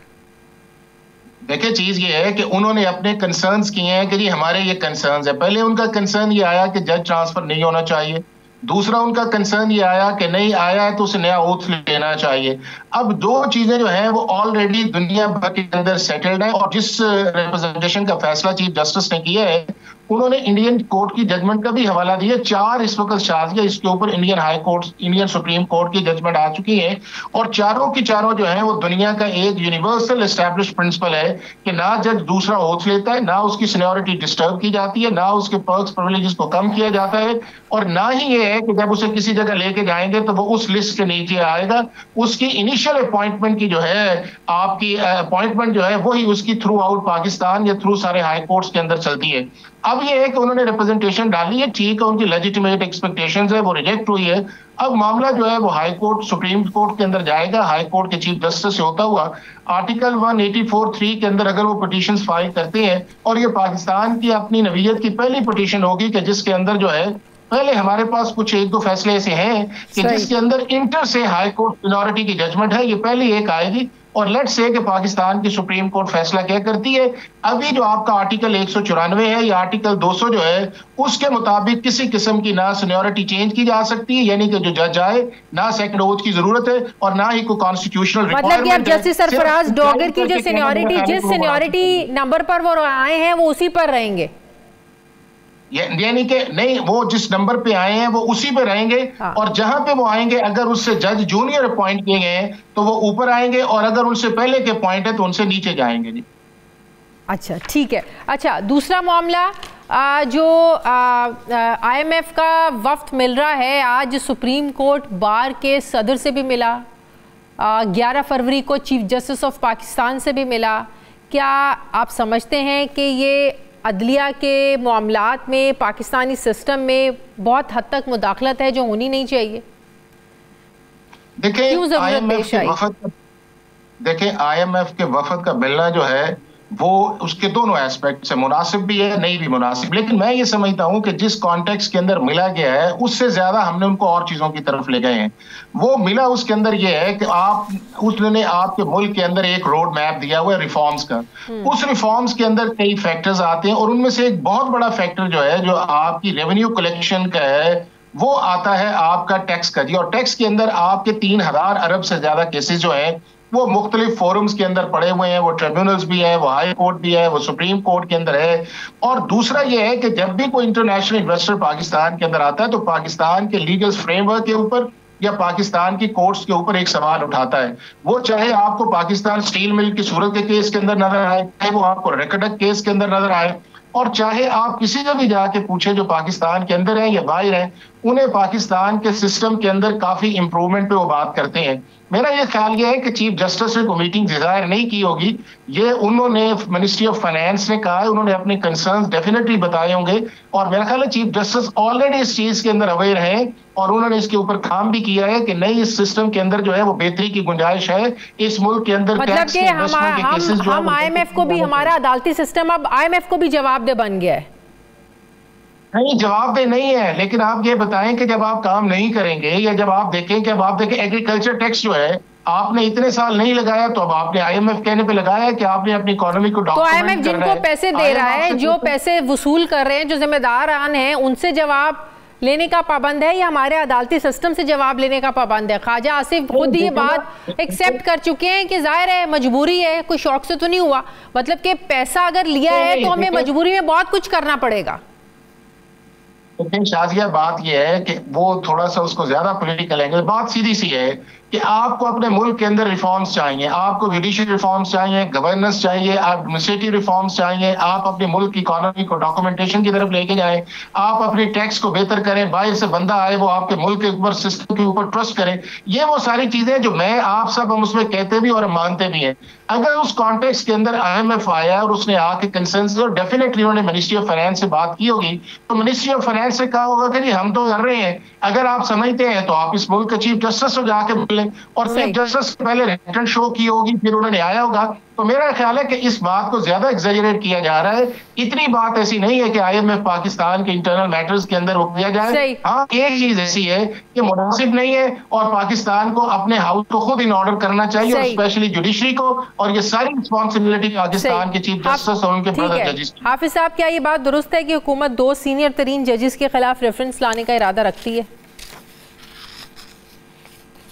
देखिए चीज ये है कि उन्होंने अपने कंसर्न्स किए हैं कि जी हमारे ये कंसर्न्स है। पहले उनका कंसर्न ये आया कि जज ट्रांसफर नहीं होना चाहिए, दूसरा उनका कंसर्न ये आया कि नहीं आया है तो उसे नया ओथ लेना चाहिए। अब 2 चीजें जो हैं वो ऑलरेडी दुनिया भर के अंदर सेटल्ड है और जिस रिप्रेजेंटेशन का फैसला चीफ जस्टिस ने किया है उन्होंने इंडियन कोर्ट की जजमेंट का भी हवाला दिया। 4 इस वक्त शाजिया इसके ऊपर Indian high court, Indian supreme court की जजमेंट आ चुकी है और चारों की चारों जो है वो दुनिया का एक यूनिवर्सल एस्टैब्लिश प्रिंसिपल है कि ना जज दूसरा ओथ लेता है, ना उसकी सीनियरिटी डिस्टर्ब की जाती है, ना उसके पर्क्स प्रिविलेजेस को कम किया जाता है और ना ही ये है कि जब उसे किसी जगह लेके जाएंगे तो वो उस लिस्ट के नीचे आएगा। उसकी इनिशियल अपॉइंटमेंट की जो है आपकी अपॉइंटमेंट जो है वही उसकी थ्रू आउट पाकिस्तान या थ्रू सारे हाई कोर्ट्स के अंदर चलती है। अब ये है कि उन्होंने रिप्रेजेंटेशन डाली है, ठीक है, उनकी लेजिटिमेट एक्सपेक्टेशंस है वो रिजेक्ट हुई है। अब मामला जो है वो हाई कोर्ट सुप्रीम कोर्ट के अंदर जाएगा। हाई कोर्ट के चीफ जस्टिस से होता हुआ आर्टिकल 184(3) के अंदर अगर वो पिटीशंस फाइल करते हैं और ये पाकिस्तान की अपनी नवीयत की पहली पिटीशन होगी कि जिसके अंदर जो है पहले हमारे पास कुछ 1-2 फैसले ऐसे हैं कि जिसके अंदर इंटर से हाई कोर्ट मिनॉरिटी की जजमेंट है, ये पहली एक आएगी और लेट्स से कि पाकिस्तान की सुप्रीम कोर्ट फैसला क्या करती है। अभी जो आपका आर्टिकल 194 है या आर्टिकल 200 जो है उसके मुताबिक किसी किस्म की ना सीनियरिटी चेंज की जा सकती है, यानी कि जो जज आए ना सेकंड ओथ की जरूरत है और ना ही कोई कॉन्स्टिट्यूशनल रिक्वायरमेंट। मतलब कि अब जस्टिस सरफराज डॉगर की जो सीनियरिटी जिस सीनियरिटी नंबर पर वो आए हैं वो उसी पर रहेंगे, यानी कि नहीं वो जिस नंबर पे आए हैं वो उसी पे रहेंगे। हाँ। और जहां पे वो आएंगे अगर उससे जज जूनियर अपॉइंट किए गए हैं तो वो ऊपर आएंगे और अगर उनसे पहले के अपॉइंट है तो उनसे नीचे जाएंगे जी। अच्छा ठीक है। अच्छा दूसरा मामला जो IMF का वफ्द मिल रहा है, आज सुप्रीम कोर्ट बार के सदर से भी मिला, 11 फरवरी को चीफ जस्टिस ऑफ पाकिस्तान से भी मिला। क्या आप समझते हैं कि ये अदलिया के मामलात में पाकिस्तानी सिस्टम में बहुत हद तक मुदाखलत है जो होनी नहीं चाहिए? देखिए IMF के वफद का मिलना जो है वो उसके दोनों एस्पेक्ट से मुनासिब भी है, नहीं भी मुनासिब, लेकिन मैं ये समझता हूं कि जिस कॉन्टेक्स्ट के अंदर मिला गया है उससे ज्यादा हमने उनको और चीजों की तरफ ले गए हैं। वो मिला उसके अंदर ये है कि उसने आपके मुल्क के अंदर एक रोड मैप दिया हुआ है रिफॉर्म्स का। उस रिफॉर्म्स के अंदर कई फैक्टर्स आते हैं और उनमें से एक बहुत बड़ा फैक्टर जो है जो आपकी रेवेन्यू कलेक्शन का है वो आता है आपका टैक्स का जी। और टैक्स के अंदर आपके 3000 अरब से ज्यादा केसेस जो है वो मुख्तलिफ फोरम्स के अंदर पड़े हुए हैं, वो ट्रिब्यूनल्स भी है, वो हाई कोर्ट भी है, वो सुप्रीम कोर्ट के अंदर है। और दूसरा ये है कि जब भी कोई इंटरनेशनल इन्वेस्टर पाकिस्तान के अंदर आता है तो पाकिस्तान के लीगल फ्रेमवर्क के ऊपर या पाकिस्तान की कोर्ट्स के ऊपर एक सवाल उठाता है। वो चाहे आपको पाकिस्तान स्टील मिल की सूरत के केस के अंदर नजर आए, चाहे वो आपको रेकडक केस के अंदर नजर आए, और चाहे आप किसी से भी जाके पूछे जो पाकिस्तान के अंदर है या बाहर है, उन्हें पाकिस्तान के सिस्टम के अंदर काफी इंप्रूवमेंट पे वो बात करते हैं। मेरा ये ख्याल ये है कि चीफ जस्टिस ने कोई मीटिंग डिजायर नहीं की होगी, ये उन्होंने मिनिस्ट्री ऑफ फाइनेंस ने कहा है, उन्होंने अपने कंसर्न्स डेफिनेटली बताए होंगे और मेरा ख्याल है चीफ जस्टिस ऑलरेडी इस चीज के अंदर अवेयर हैं और उन्होंने इसके ऊपर काम भी किया है कि नहीं इस सिस्टम के अंदर जो है वो बेहतरी की गुंजाइश है इस मुल्क के अंदर। मतलब कि हम IMF को भी, हमारा अदालती सिस्टम अब IMF को भी जवाबदेह बन गया है। नहीं, जवाबदेह नहीं है, लेकिन आप ये बताएं कि जब आप काम नहीं करेंगे या जब आप देखें कि अब आप देखें एग्रीकल्चर टैक्स जो है आपने इतने साल नहीं लगाया तो अब आपने IMF कहने पे लगाया कि आपने अपनी इकोनॉमी को डॉक्यूमेंट तो IMF जिनको पैसे दे रहा है, जो पैसे वसूल कर रहे हैं, जो जिम्मेदारान हैं, उनसे जब आप लेने का पाबंद है या हमारे अदालती सिस्टम से जवाब लेने का पाबंद है? ख्वाजा आसिफ खुद ये बात एक्सेप्ट कर चुके हैं कि जाहिर है मजबूरी है, कोई शौक से तो नहीं हुआ, मतलब कि पैसा अगर लिया है तो हमें मजबूरी में बहुत कुछ करना पड़ेगा। लेकिन शाजिया बात यह है कि वो थोड़ा सा उसको ज्यादा पॉलिटिकल एंगल, बात सीधी सी है कि आपको अपने मुल्क के अंदर रिफॉर्म्स चाहिए, आपको जुडिशल रिफॉर्म्स चाहिए, गवर्नेंस चाहिए, एडमिनिस्ट्रेटिव रिफॉर्म्स चाहिए, आप अपने मुल्क की इकोनॉमी को डॉक्यूमेंटेशन की तरफ लेके जाएं, आप अपने टैक्स को बेहतर करें, बाहर से बंदा आए वो आपके मुल्क के ऊपर सिस्टम के ऊपर ट्रस्ट करें। ये वो सारी चीजें जो मैं आप सब हम उसमें कहते भी और मानते भी हैं। अगर उस कॉन्टेक्स्ट के अंदर IMF आया और उसने आके कंसेंसस, और डेफिनेटली उन्होंने मिनिस्ट्री ऑफ फाइनेंस से बात की होगी, तो मिनिस्ट्री ऑफ फाइनेंस से कहा होगा कि हम तो कर रहे हैं, अगर आप समझते हैं तो आप इस मुल्क के चीफ जस्टिस को जाके मिलें, और चीफ जस्टिस पहले रिटर्न शो की होगी, फिर उन्होंने आया होगा। तो मेरा ख्याल है कि इस बात को ज्यादा एग्जैजरेट किया जा रहा है। इतनी बात ऐसी नहीं है कि IMF पाकिस्तान के इंटरनल मैटर्स के अंदर रुक दिया जाए। हाँ, एक चीज ऐसी है कि मुनासिब नहीं है और पाकिस्तान को अपने हाउस को खुद इन ऑर्डर करना चाहिए, और स्पेशली जुडिशरी को, और ये सारी रिस्पॉन्सिबिलिटी पाकिस्तान के चीफ जस्टिस और उनके ब्रदर जजेस। हाफिज साहब, क्या ये बात दुरुस्त है कि हुकूमत 2 सीनियर तरीन जजेस के खिलाफ रेफरेंस लाने का इरादा रखती है?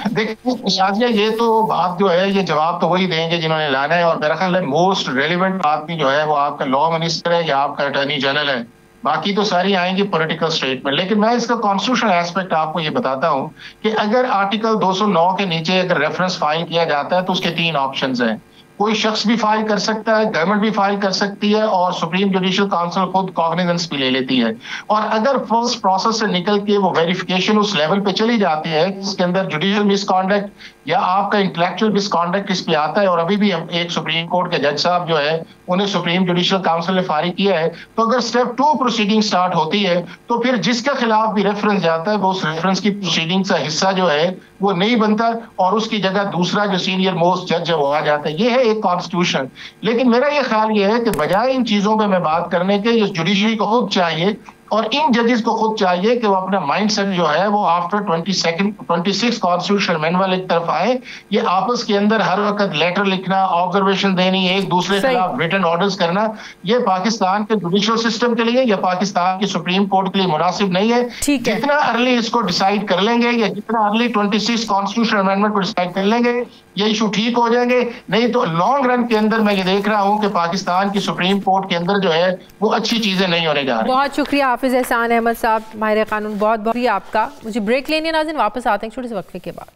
देखिए शाजिया, ये तो बात जो है ये जवाब तो वही देंगे जिन्होंने लाना है, और मेरा ख्याल है मोस्ट रेलिवेंट आदमी जो है वो आपका लॉ मिनिस्टर है या आपका अटॉर्नी जनरल है। बाकी तो सारी आएंगी पॉलिटिकल स्टेटमेंट। लेकिन मैं इसका कॉन्स्टिट्यूशनल एस्पेक्ट आपको ये बताता हूं कि अगर आर्टिकल 209 के नीचे अगर रेफरेंस फाइल किया जाता है तो उसके 3 ऑप्शंस हैं। कोई शख्स भी फाइल कर सकता है, गवर्नमेंट भी फाइल कर सकती है, और सुप्रीम जुडिशियल काउंसिल खुद कॉग्निजेंस भी ले लेती है। और अगर फर्स्ट प्रोसेस से निकल के वो वेरिफिकेशन उस लेवल पे चली जाती है इसके अंदर जुडिशियल मिसकॉन्डक्ट या आपका इंटेलेक्चुअल मिसकॉन्डक्ट इस पे आता है, और अभी भी एक सुप्रीम कोर्ट के जज साहब जो है उन्हें सुप्रीम जुडिशियल काउंसिल ने फारिग किया है, तो अगर स्टेप 2 प्रोसीडिंग स्टार्ट होती है तो फिर जिसके खिलाफ भी रेफरेंस जाता है वो उस रेफरेंस की प्रोसीडिंग का हिस्सा जो है वो नहीं बनता, और उसकी जगह दूसरा जो सीनियर मोस्ट जज है वो आ जाता है। ये है एक कॉन्स्टिट्यूशन। लेकिन मेरा ये ख्याल ये है कि बजाय इन चीजों पे मैं बात करने के, इस जुडिशरी को खुद चाहिए और इन जजेस को खुद चाहिए कि वो अपना माइंडसेट जो है वो आफ्टर 26 कॉन्स्टिट्यूशन मैनुअल एक तरफ आए। ये आपस के अंदर हर वक्त लेटर लिखना, ऑब्जर्वेशन देनी, एक दूसरे के खिलाफ रिटन ऑर्डर्स करना, ये पाकिस्तान के जुडिशियल सिस्टम के लिए या पाकिस्तान की सुप्रीम कोर्ट के लिए मुनासिब नहीं है। जितना अर्ली इसको डिसाइड कर लेंगे या जितना अर्ली 26 कॉन्स्टिट्यूशन अमेंडमेंट को डिसाइड कर लेंगे, ये इशू ठीक हो जाएंगे। नहीं तो लॉन्ग रन के अंदर मैं ये देख रहा हूँ कि पाकिस्तान की सुप्रीम कोर्ट के अंदर जो है वो अच्छी चीजें नहीं होने जा रही। बहुत शुक्रिया हाफिज एहसान अहमद साहब, माहिर कानून, बहुत बहुत शुक्रिया आपका। मुझे ब्रेक लेने नाज़रीन, वापस आते हैं छोटे से वक्फे के बाद।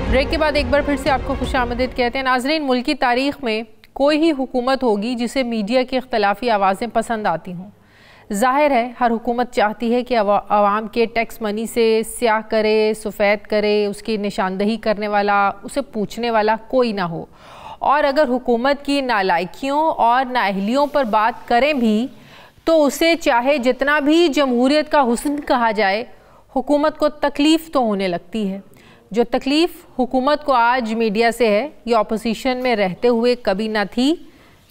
ब्रेक के बाद एक बार फिर से आपको खुशामदीद कहते हैं। नाज़रीन, मुल्क की तारीख में कोई ही हुकूमत होगी जिसे मीडिया की इख्तलाफी आवाज़ें पसंद आती हों। ज़ाहिर है हर हुकूमत चाहती है कि आवाम के टैक्स मनी से स्याह करे, सफ़ेद करे, उसकी निशानदही करने वाला, उसे पूछने वाला कोई ना हो। और अगर हुकूमत की नालायकियों और नाअहलियों पर बात करें भी तो उसे चाहे जितना भी जमहूरियत का हुस्न कहा जाए, हुकूमत को तकलीफ़ तो होने लगती है। जो तकलीफ़ हुकूमत को आज मीडिया से है, ये अपोजिशन में रहते हुए कभी ना थी,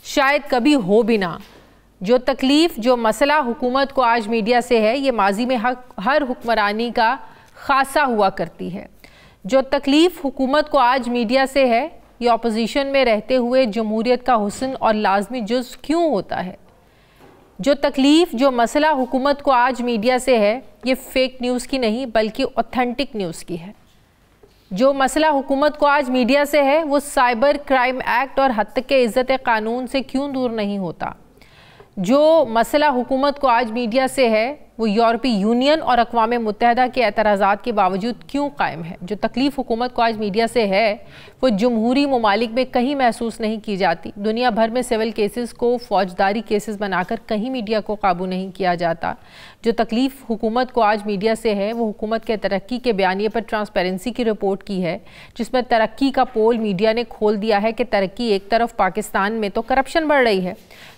शायद कभी हो भी ना। जो तकलीफ़, जो मसला हुकूमत को आज मीडिया से है, ये माजी में हर हुक्मरानी का ख़ासा हुआ करती है। जो तकलीफ़ हुकूमत को आज मीडिया से है, ये अपोजिशन में रहते हुए जमहूरियत का हुस्न और लाजमी जुज़ क्यों होता है। जो तकलीफ़, जो मसला हुकूमत को आज मीडिया से है, ये फ़ेक न्यूज़ की नहीं बल्कि ऑथेंटिक न्यूज़ की है। जो मसला हुकूमत को आज मीडिया से है, वो साइबर क्राइम एक्ट और हद तक के इज़्ज़त कानून से क्यों दूर नहीं होता। जो मसला हुकूमत को आज मीडिया से है, वो यूरोपीय यूनियन और अक़वाम मुत्तहिदा के एतराज़ात के बावजूद क्यों कायम है। जो तकलीफ़ हुकूमत को आज मीडिया से है, वो जमहूरी ममालिक में कहीं महसूस नहीं की जाती। दुनिया भर में सिविल केसेस को फ़ौजदारी केसेस बनाकर कहीं मीडिया को काबू नहीं किया जाता। जो तकलीफ़ हुकूमत को आज मीडिया से है, वो हुकूमत के तरक्की के बयानिए पर ट्रांसपेरेंसी की रिपोर्ट की है, जिसमें तरक्की का पोल मीडिया ने खोल दिया है कि तरक्की एक तरफ, पाकिस्तान में तो करप्शन बढ़ रही है।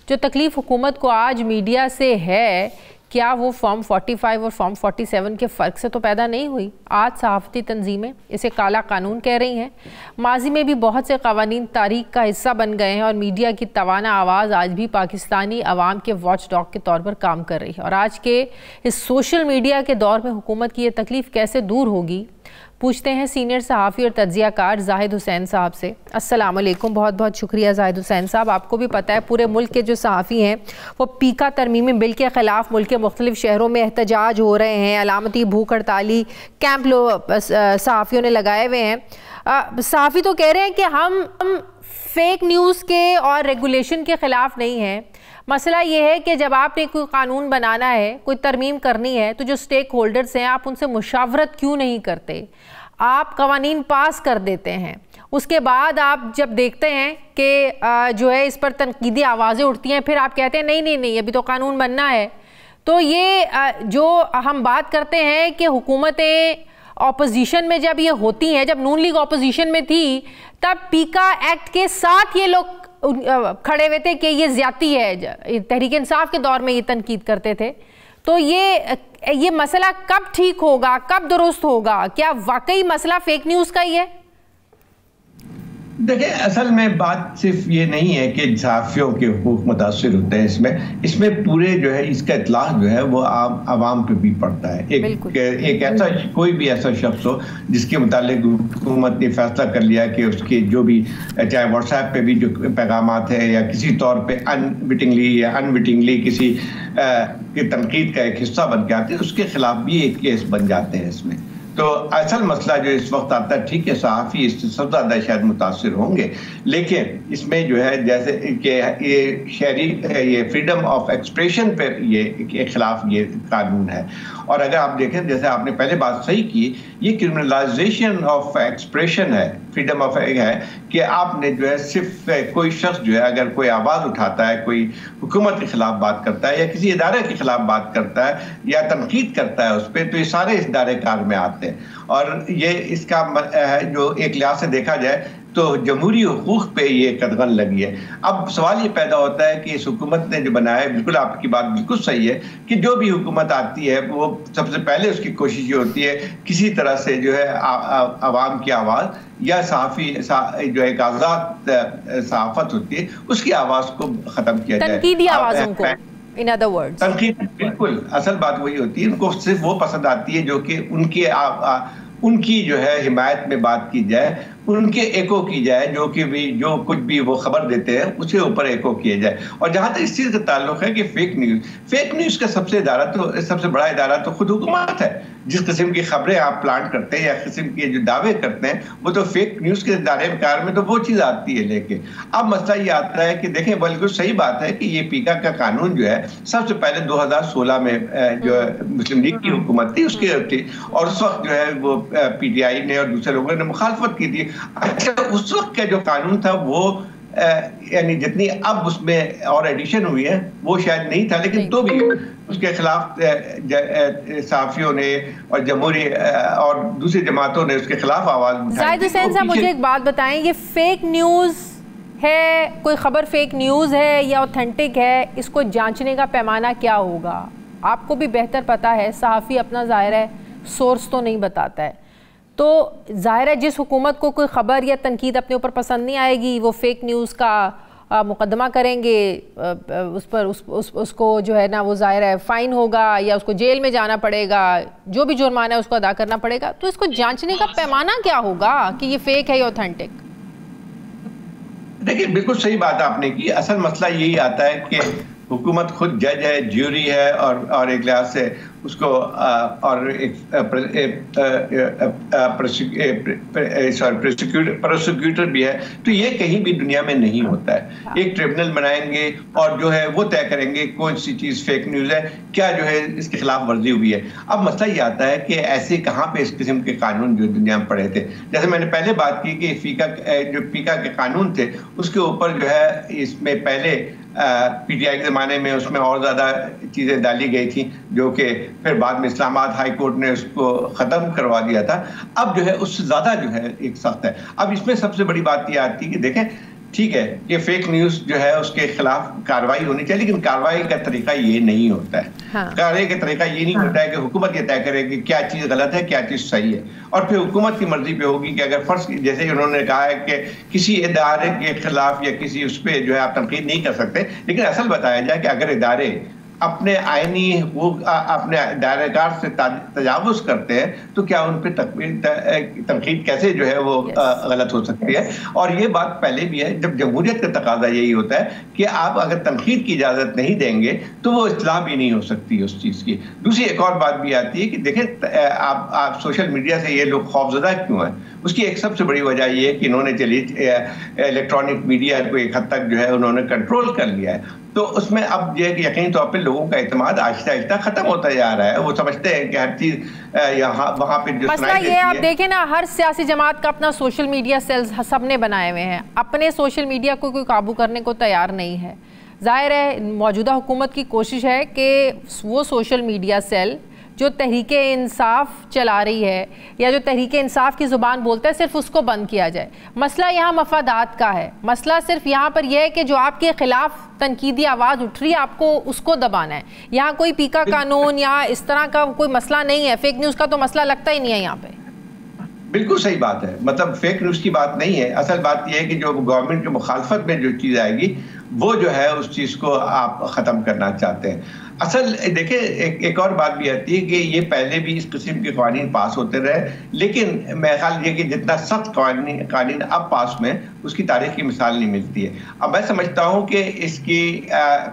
जो तकलीफ़ हुकूमत को आज मीडिया से है, क्या वो फॉर्म 45 और फॉर्म 47 के फ़र्क से तो पैदा नहीं हुई। आज सहाफ़ती तंजीमें इसे काला कानून कह रही हैं। माजी में भी बहुत से क़वानीन तारीख़ का हिस्सा बन गए हैं और मीडिया की तवाना आवाज़ आज भी पाकिस्तानी अवाम के वॉच डॉग के तौर पर काम कर रही है। और आज के इस सोशल मीडिया के दौर में हुकूमत की ये तकलीफ़ कैसे दूर होगी, पूछते हैं सीनियर सहाफ़ी और तज्ज़ियाकार जाहिद हुसैन साहब से। अस्सलाम वालेकुम, बहुत बहुत शुक्रिया जाहिद हुसैन साहब। आपको भी पता है पूरे मुल्क के जो सहाफ़ी हैं वो पीका तरमीमी बिल के ख़िलाफ़ मुल्क के मुख्तलिफ़ शहरों में एहतजाज हो रहे हैं, अलामती भूख हड़ताली कैंप सहाफ़ियों ने लगाए हुए हैं। सहाफ़ी तो कह रहे हैं कि हम फेक न्यूज़ के और रेगुलेशन के ख़िलाफ़ नहीं हैं। मसला ये है कि जब आपने कोई कानून बनाना है, कोई तरमीम करनी है, तो जो स्टेक होल्डर्स हैं आप उनसे मुशावरत क्यों नहीं करते? आप कवानीन पास कर देते हैं, उसके बाद आप जब देखते हैं कि जो है इस पर तनकीदी आवाज़ें उठती हैं, फिर आप कहते हैं नहीं नहीं नहीं अभी तो कानून बनना है। तो ये जो हम बात करते हैं कि हुकूमतें ऑपोजिशन में जब ये होती हैं, जब नून लीग ऑपोजिशन में थी तब पीका एक्ट के साथ ये लोग खड़े हुए थे कि ये ज्यादती है, तहरीक इंसाफ के दौर में ये तनकीद करते थे। तो ये मसला कब ठीक होगा, कब दुरुस्त होगा? क्या वाकई मसला फेक न्यूज़ का ही है? देखिए, असल में बात सिर्फ ये नहीं है कि सहाफ़ियों के हुकूक मुतासिर होते हैं। इसमें पूरे जो है इसका इतलाक़ जो है वो आवाम पे भी पड़ता है। एक ऐसा कोई भी ऐसा शख्स हो जिसके मुतालिक हुकूमत ने फैसला कर लिया कि उसके जो भी चाहे व्हाट्सएप पे भी जो पैगामात है या किसी तौर पे अनविटिंगली या अनविटिंगली किसी की तनकीद का एक हिस्सा बन के आते हैं, उसके खिलाफ भी एक केस बन जाते हैं इसमें। तो असल मसला जो इस वक्त आता है, ठीक है सहाफ़ी इससे सबसे ज़्यादा शायद मुतासिर होंगे, लेकिन इसमें जो है जैसे कि ये फ्रीडम ऑफ एक्सप्रेशन पर ये के खिलाफ ये कानून है। और अगर आप देखें, जैसे आपने पहले बात सही की, ये क्रिमिनलाइजेशन ऑफ एक्सप्रेशन है, फ्रीडम ऑफ है कि आपने जो है सिर्फ कोई शख्स जो है अगर कोई आवाज़ उठाता है, कोई हुकूमत के खिलाफ बात करता है या किसी इदारे के खिलाफ बात करता है या तनकीद करता है उस पर, तो ये सारे इस दायरे कार में आते हैं। और ये इसका जो एक लिहाज से देखा जाए तो जमहूरी हुकूक पे ये कदगन लगी है। अब सवाल ये पैदा होता है कि इस हुकूमत ने जो बनाया है, बिल्कुल आपकी बात बिल्कुल सही है कि जो भी हुकूमत आती है वो सबसे पहले उसकी कोशिश ये होती है किसी तरह से जो है आवाम की आवाज़ या सहाफ़ी जो एक आज़ाद सहाफ़त होती है उसकी आवाज़ को ख़त्म किया जाए, तनकीदी आवाज़ों को। इन अदर वर्ड्स तनकीद, बिल्कुल असल बात वही होती है। उनको सिर्फ वो पसंद आती है जो कि उनकी जो है हिमायत में बात की जाए, उनके एको की जाए, जो कि भी जो कुछ भी वो खबर देते हैं उसके ऊपर एको किया जाए। और जहाँ तक इस चीज़ का ताल्लुक है कि फेक न्यूज़ का सबसे बड़ा इदारा तो खुद हुकूमत है। जिस किस्म की खबरें आप प्लांट करते हैं या किस्म के जो दावे करते हैं वो तो फेक न्यूज़ के दायरे कार में तो वो चीज़ आती है लेके। अब मसला ये आता है कि देखें, बिल्कुल सही बात है कि ये पीका का कानून जो है सबसे पहले 2016 में जो मुस्लिम लीग की हुकूमत थी उसके थी, और उस वक्त जो है वो PTI ने और दूसरे लोगों ने मुखालफत की थी। अच्छा, उस वक्त का जो कानून था वो यानी जितनी अब उसमें और एडिशन हुई है वो शायद नहीं था, लेकिन तो भी उसके खिलाफ सहाफ़ियों ने और जमहूरी और दूसरी जमातों ने उसके खिलाफ आवाज़ उठाई। जाहिद हुसैन साहब, मुझे एक बात बताएं, ये फेक न्यूज़ है, कोई खबर फेक न्यूज़ है या ऑथेंटिक है, इसको जांचने का पैमाना क्या होगा? आपको भी बेहतर पता है, सहाफ़ी अपना ज़ाहिर है सोर्स तो नहीं बताता है, तो ज़ाहिर है जिस हुकूमत को कोई ख़बर या तनकीद अपने ऊपर पसंद नहीं आएगी वो फेक न्यूज़ का मुकदमा करेंगे, उसको जो है ना वो ज़ाहिर है फ़ाइन होगा या उसको जेल में जाना पड़ेगा, जो भी जुर्माना है उसको अदा करना पड़ेगा। तो इसको जांचने का पैमाना क्या होगा कि ये फेक है या ऑथेंटिक? देखिए, बिल्कुल सही बात आपने की। असल मसला यही आता है कि हुकूमत खुद जज है, ज्यूरी है और एक लिहाज से उसको और एक प्रोसिक्यूटर भी है। तो ये कहीं भी दुनिया में नहीं होता है। एक ट्रिब्यूनल बनाएंगे और जो है वो तय करेंगे कौन सी चीज़ फेक न्यूज़ है, क्या जो है इसके खिलाफ वर्जी हुई है। अब मसला ये आता है कि ऐसे कहाँ पे इस किस्म के कानून जो दुनिया में पड़े थे। जैसे मैंने पहले बात की कि पीका के कानून थे उसके ऊपर जो है इसमें पहले PTI के ज़माने में उसमें और ज़्यादा चीज़ें डाली गई थी जो कि फिर बाद में इस्लामाबाद हाई कोर्ट ने उसको ख़त्म करवा दिया था। अब जो है उससे ज़्यादा जो है एक सख्त है। अब इसमें सबसे बड़ी बात ये आती है कि देखें, ठीक है ये फेक न्यूज़ जो है उसके खिलाफ कार्रवाई होनी चाहिए, लेकिन कार्रवाई का तरीका ये नहीं होता है। कार्रवाई का तरीका ये नहीं होता है कि हुकूमत ये तय करे कि क्या चीज़ गलत है क्या चीज़ सही है, और फिर हुकूमत की मर्जी पे होगी कि अगर फर्ज जैसे ही उन्होंने कहा है कि किसी इदारे के खिलाफ या किसी उस पर जो है आप तनकीद नहीं कर सकते, लेकिन असल बताया जाए कि अगर इदारे अपने आईनी हकूक अपने दायरेकार से तजावुज़ करते हैं तो क्या उन पर तनकीद कैसे जो है वो गलत हो सकती है। और ये बात पहले भी है, जब जमहूरियत का तकाजा यही होता है कि आप अगर तनकीद की इजाज़त नहीं देंगे तो वो इस्लाह भी नहीं हो सकती उस चीज़ की। दूसरी एक और बात भी आती है कि देखें आप सोशल मीडिया से ये लोग खौफजदा क्यों हैं, उसकी एक सबसे बड़ी वजह ये है कि इन्होंने इलेक्ट्रॉनिक मीडिया को एक हद तक जो है उन्होंने कंट्रोल कर लिया है। तो उसमें अब ये यकीनी तौर पे लोगों का एतमाद आहिस्ता आहिस्ता खत्म होता जा रहा है। वो समझते हैं कि हर चीज यहाँ वहाँ पे जो मसला ये है, आप देखें ना, हर सियासी जमात का अपना सोशल मीडिया सेल्स सबने बनाए हुए हैं, अपने सोशल मीडिया को कोई काबू करने को तैयार नहीं है। जाहिर है मौजूदा हुकूमत की कोशिश है कि वो सोशल मीडिया सेल जो तहरीके इंसाफ चला रही है या जो तहरीके इंसाफ की ज़ुबान बोलता है सिर्फ उसको बंद किया जाए। मसला यहाँ मफादात का है, मसला सिर्फ यहाँ पर यह है कि जो आपके खिलाफ तनकीदी आवाज़ उठ रही है आपको उसको दबाना है। यहाँ कोई पीका कानून या इस तरह का कोई मसला नहीं है, फेक न्यूज़ का तो मसला लगता ही नहीं है यहाँ पे। बिल्कुल सही बात है, मतलब फेक न्यूज़ की बात नहीं है। असल बात यह है कि जो गवर्नमेंट की मुखालफत में जो चीज़ आएगी वो जो है उस चीज़ को आप ख़त्म करना चाहते हैं। असल देखिए एक और बात भी आती है कि ये पहले भी इस किस्म के कानून पास होते रहे, लेकिन मेरा ख्याल ये कि जितना सख्त कानून अब पास में उसकी तारीख की मिसाल नहीं मिलती है। अब मैं समझता हूँ कि इसकी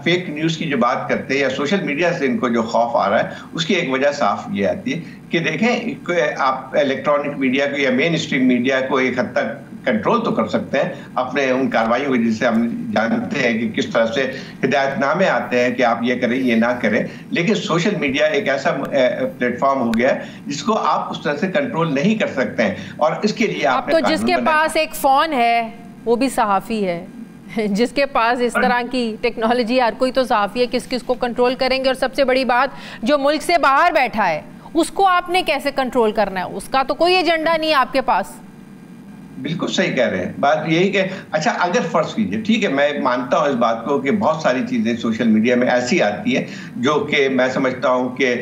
फेक न्यूज़ की जो बात करते हैं या सोशल मीडिया से इनको जो खौफ आ रहा है उसकी एक वजह साफ ये आती है कि देखें आप इलेक्ट्रॉनिक मीडिया को या मेन स्ट्रीम मीडिया को एक हद तक कंट्रोल तो कर सकते हैं अपने उन कार्रवाइयों की, जिससे हम जानते हैं कि किस तरह से हिदायतनामे आते हैं कि आप ये करें ये ना करें। लेकिन सोशल मीडिया एक ऐसा प्लेटफॉर्म हो गया है जिसको आप उस तरह से कंट्रोल नहीं कर सकते हैं, और इसके लिए आप तो जिसके पास एक फोन है वो भी सहाफ़ी है, जिसके पास इस तरह की टेक्नोलॉजी, हर कोई तो सहाफ़ी है, किस किस को कंट्रोल करेंगे। और सबसे बड़ी बात, जो मुल्क से बाहर बैठा है उसको आपने कैसे कंट्रोल करना है, उसका तो कोई एजेंडा नहीं है आपके पास। बिल्कुल सही कह रहे हैं। बात यही कि अच्छा अगर फर्ज कीजिए, ठीक है मैं मानता हूं इस बात को कि बहुत सारी चीज़ें सोशल मीडिया में ऐसी आती है जो कि मैं समझता हूं कि